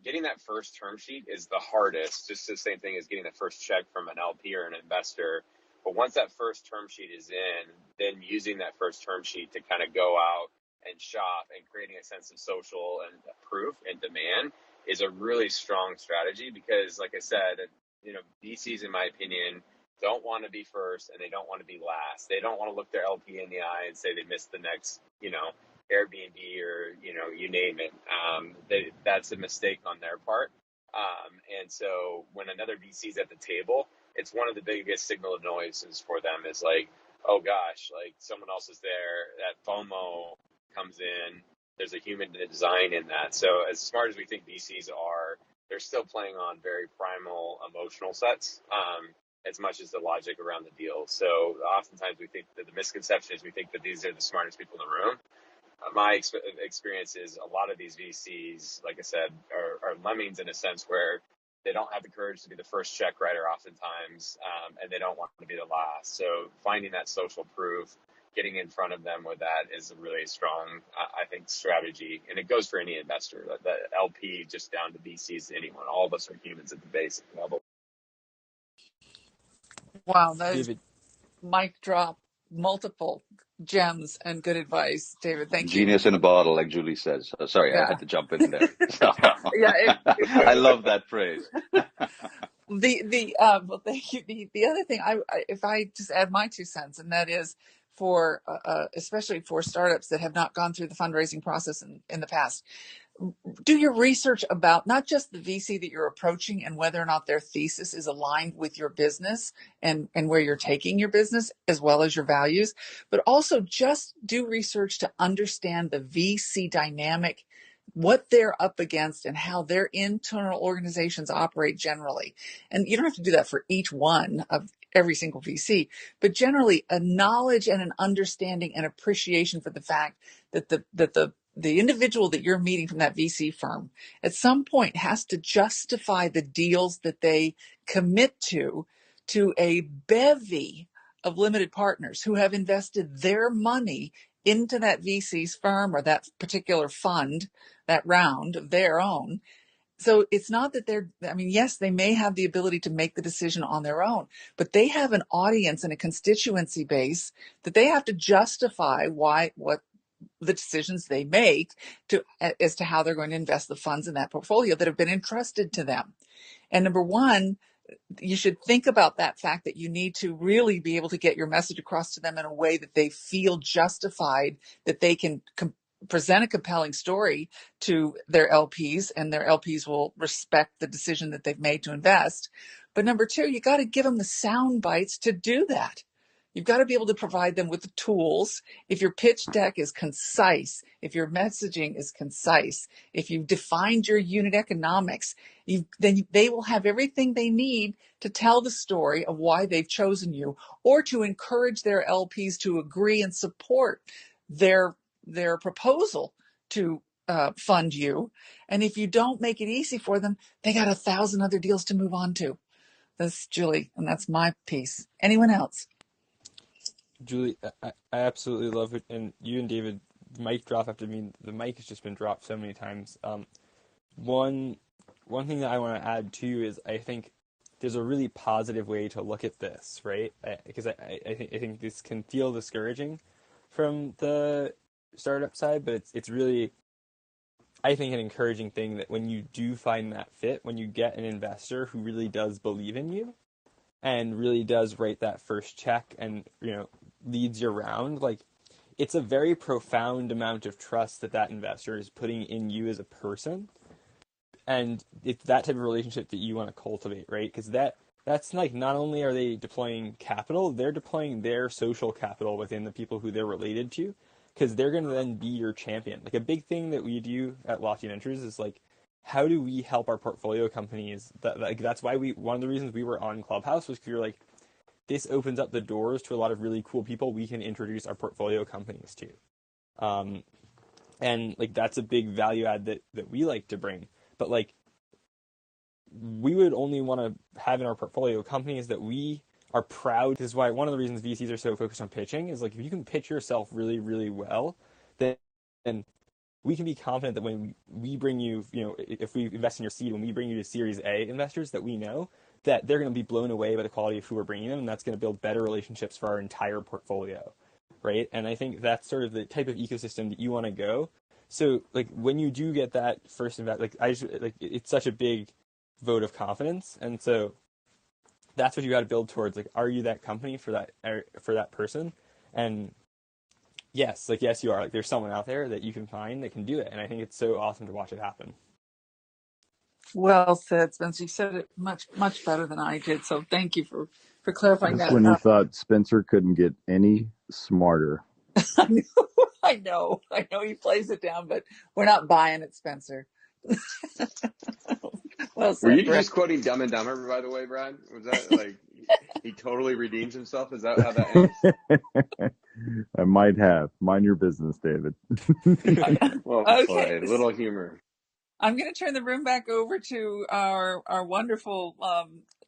getting that first term sheet is the hardest. Just the same thing as getting the first check from an LP or an investor. But once that first term sheet is in, then using that first term sheet to kind of go out and shop and creating a sense of social and proof and demand is a really strong strategy, because like I said, VCs, in my opinion, don't want to be first and they don't want to be last. They don't want to look their LP in the eye and say they missed the next, Airbnb or, you name it. That's a mistake on their part. And so when another VC's at the table, it's one of the biggest signal of noises for them is like, oh gosh, like someone else is there. That FOMO comes in. There's a human design in that. So as smart as we think VCs are, they're still playing on very primal emotional sets, as much as the logic around the deal. So oftentimes we think that the misconception is we think that these are the smartest people in the room. My experience is a lot of these VCs, like I said, are lemmings in a sense where they don't have the courage to be the first check writer oftentimes, and they don't want to be the last. So finding that social proof, getting in front of them with that is a really strong, I think, strategy. And it goes for any investor, the LP just down to VCs, anyone. All of us are humans at the basic level. Wow, that is mic drop, multiple gems and good advice, David. Thank you. Genius in a bottle, like Julie says. Sorry, I had to jump in there. So, I love that phrase. Well, thank you. The other thing, if I just add my 2 cents, and that is for especially for startups that have not gone through the fundraising process in the past, do your research about not just the VC that you're approaching and whether or not their thesis is aligned with your business and where you're taking your business as well as your values, but also just do research to understand the VC dynamic, what they're up against and how their internal organizations operate generally. And you don't have to do that for each one of every single VC, but generally a knowledge and an understanding and appreciation for the fact that the individual that you're meeting from that VC firm at some point has to justify the deals that they commit to a bevy of limited partners who have invested their money into that VC's firm or that particular fund, that round of their own. So it's not that yes, they may have the ability to make the decision on their own, but they have an audience and a constituency base that they have to justify what the decisions they make as to how they're going to invest the funds in that portfolio that have been entrusted to them. And number one, you should think about that fact that you need to really be able to get your message across to them in a way that they feel justified, that they can present a compelling story to their LPs, and their LPs will respect the decision that they've made to invest. But number two, you got to give them the sound bites to do that. You've got to be able to provide them with the tools. If your pitch deck is concise, if your messaging is concise, if you've defined your unit economics, then they will have everything they need to tell the story of why they've chosen you, or to encourage their LPs to agree and support their proposal to fund you. And if you don't make it easy for them, they got 1,000 other deals to move on to. That's Julie, and that's my piece. Anyone else? Julie, I absolutely love it. And you and David, mic drop after me. The mic has just been dropped so many times. one thing that I want to add too is I think there's a really positive way to look at this, right? Because I think this can feel discouraging from the startup side, but it's really, I think, an encouraging thing that when you do find that fit, when you get an investor who really does believe in you and really does write that first check and, leads you around, like, it's a very profound amount of trust that investor is putting in you as a person. And it's that type of relationship that you want to cultivate, right? Because that's like, not only are they deploying capital, they're deploying their social capital within the people who they're related to, because they're going to then be your champion. Like, a big thing that we do at Lofty Ventures is like, how do we help our portfolio companies? That's why one of the reasons we were on Clubhouse was because we were like, this opens up the doors to a lot of really cool people we can introduce our portfolio companies to. And like, that's a big value add that we like to bring. But like, we would only want to have in our portfolio companies that we are proud. This is why one of the reasons VCs are so focused on pitching is like, if you can pitch yourself really, really well, then we can be confident that when we bring you, if we invest in your seed, when we bring you to Series A investors, that we know that they're going to be blown away by the quality of who we're bringing them, and that's going to build better relationships for our entire portfolio, right? And I think that's sort of the type of ecosystem that you want to go. So like, when you do get that first invest, it's such a big vote of confidence, and so that's what you got to build towards. Like, are you that company for that person? And yes, you are. Like, there's someone out there that you can find that can do it, and I think it's so awesome to watch it happen. Well said, Spencer. You said it much, much better than I did. So thank you for clarifying That's that. when you thought Spencer couldn't get any smarter. I know he plays it down, but we're not buying it, Spencer. Well said, Were you Brad. just quoting Dumb and Dumber, by the way, Brad? Was that like he totally redeems himself? Is that how that ends? I might have. Mind your business, David. Well Okay. played. A little humor. I'm going to turn the room back over to our wonderful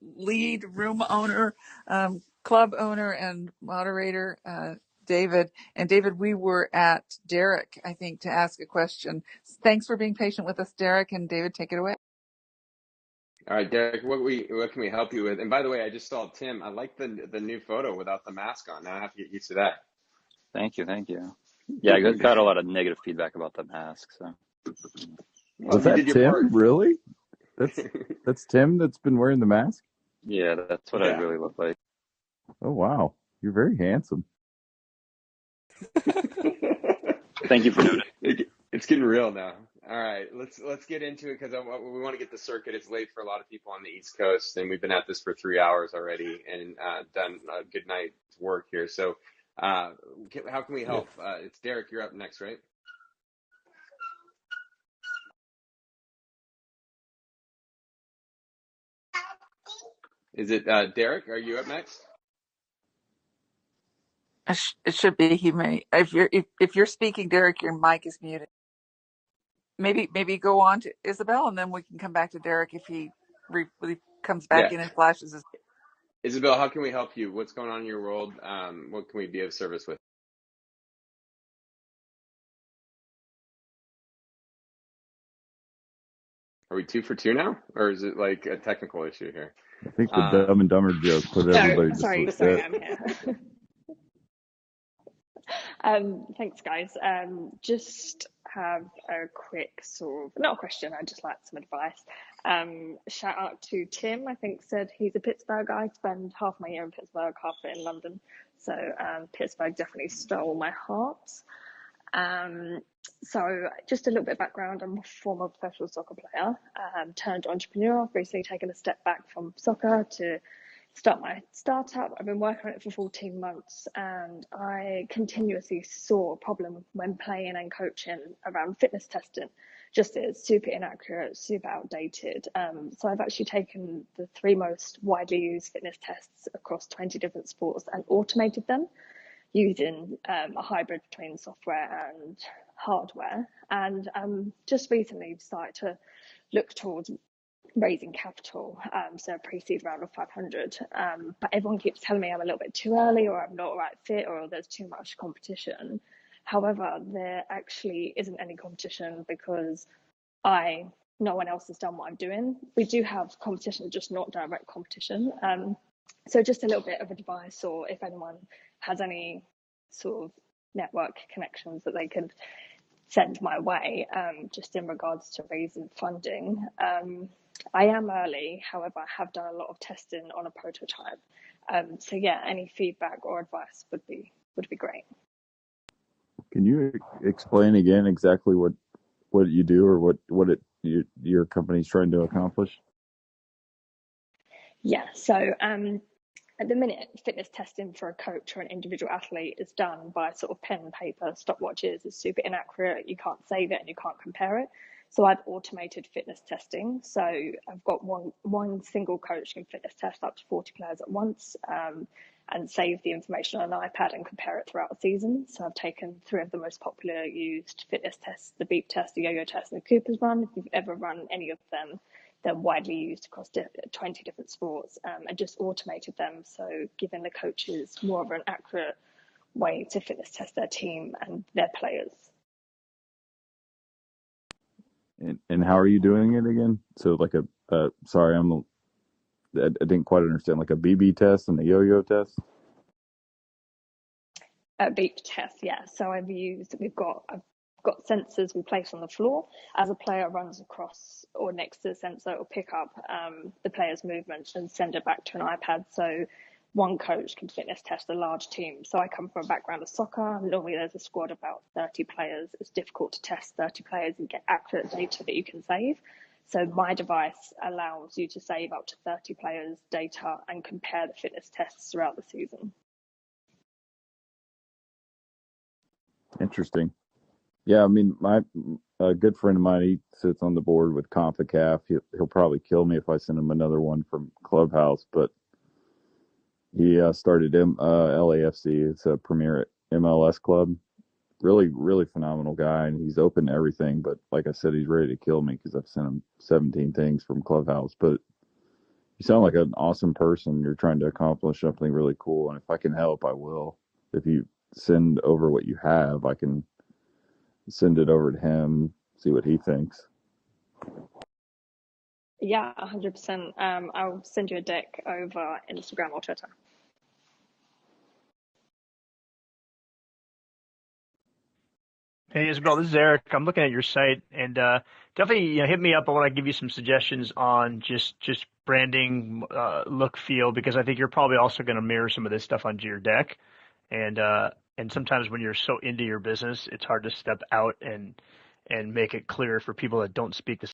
lead room owner, club owner, and moderator, David. And David, we were at Derek, I think, to ask a question. Thanks for being patient with us, Derek. And David, take it away. All right, Derek, what can we help you with? And by the way, I just saw Tim. I like the new photo without the mask on. Now I have to get used to that. Thank you. Yeah, I got a lot of negative feedback about the mask. So. Was that Tim? Really? That's Tim that's been wearing the mask? Yeah, that's what I really look like. Oh, wow. You're very handsome. Thank you for noting. It's getting real now. All right, let's get into it, because we want to get the circuit. It's late for a lot of people on the East Coast, and we've been at this for 3 hours already and done a good night's work here. So how can we help? It's Derek, you're up next, right? Is it Derek? Are you up next? It should be. He may. If you're speaking, Derek, your mic is muted. Maybe go on to Isabel, and then we can come back to Derek if he comes back in and flashes his. Isabel, how can we help you? What's going on in your world? What can we be of service with? Are we 2 for 2 now, or is it like a technical issue here? I think the Dumb and Dumber joke put everybody to Sorry, sleep. I'm here. Thanks, guys. Just have a quick not a question, I'd just like some advice. Shout out to Tim, I think said he's a Pittsburgh guy. I spend half my year in Pittsburgh, half it in London. So Pittsburgh definitely stole my heart. So just a little bit of background. I'm a former professional soccer player, turned entrepreneur. I've recently taken a step back from soccer to start my startup. I've been working on it for 14 months, and I continuously saw a problem when playing and coaching around fitness testing. Just it's super inaccurate, super outdated. So I've actually taken the 3 most widely used fitness tests across 20 different sports and automated them using a hybrid between software and hardware. And just recently started to look towards raising capital, so a pre-seed round of 500. But everyone keeps telling me I'm a little bit too early, or I'm not the right fit, or there's too much competition. However, there actually isn't any competition, because I no one else has done what I'm doing. We do have competition, just not direct competition. So just a little bit of advice, or if anyone has any sort of network connections that they could send my way, just in regards to raising funding. I am early, however, I have done a lot of testing on a prototype. So yeah, any feedback or advice would be great. Can you explain again exactly what you do, or what your company's trying to accomplish? Yeah, so at the minute, fitness testing for a coach or an individual athlete is done by sort of pen and paper, stopwatches. It's super inaccurate. You can't save it and you can't compare it. So I've automated fitness testing. So I've got one single coach can fitness test up to 40 players at once, and save the information on an iPad and compare it throughout the season. So I've taken 3 of the most popular used fitness tests: the beep test, the yo-yo test, and the Cooper's run. If you've ever run any of them, they're widely used across 20 different sports, and just automated them. So giving the coaches more of an accurate way to fitness test their team and their players. And how are you doing it again? So like sorry, I didn't quite understand, like a BB test and a yo-yo test? A beep test, yeah. So I've got sensors we place on the floor. As a player runs across or next to the sensor, it will pick up the player's movements and send it back to an iPad. So one coach can fitness test a large team. So I come from a background of soccer. Normally there's a squad of about 30 players. It's difficult to test 30 players and get accurate data that you can save. So my device allows you to save up to 30 players' data and compare the fitness tests throughout the season. Interesting. Yeah, I mean, a good friend of mine, he sits on the board with CONCACAF. He'll probably kill me if I send him another one from Clubhouse, but he started LAFC. It's a premier MLS club. Really, really phenomenal guy, and he's open to everything. But like I said, he's ready to kill me because I've sent him 17 things from Clubhouse. But you sound like an awesome person. You're trying to accomplish something really cool, and if I can help, I will. If you send over what you have, I can send it over to him, see what he thinks. Yeah, 100%. I'll send you a deck over Instagram or Twitter. Hey, Isabel, this is Eric. I'm looking at your site, and definitely hit me up. I want to give you some suggestions on just branding, look, feel, because I think you're probably also going to mirror some of this stuff onto your deck. And sometimes when you're so into your business, it's hard to step out and make it clear for people that don't speak the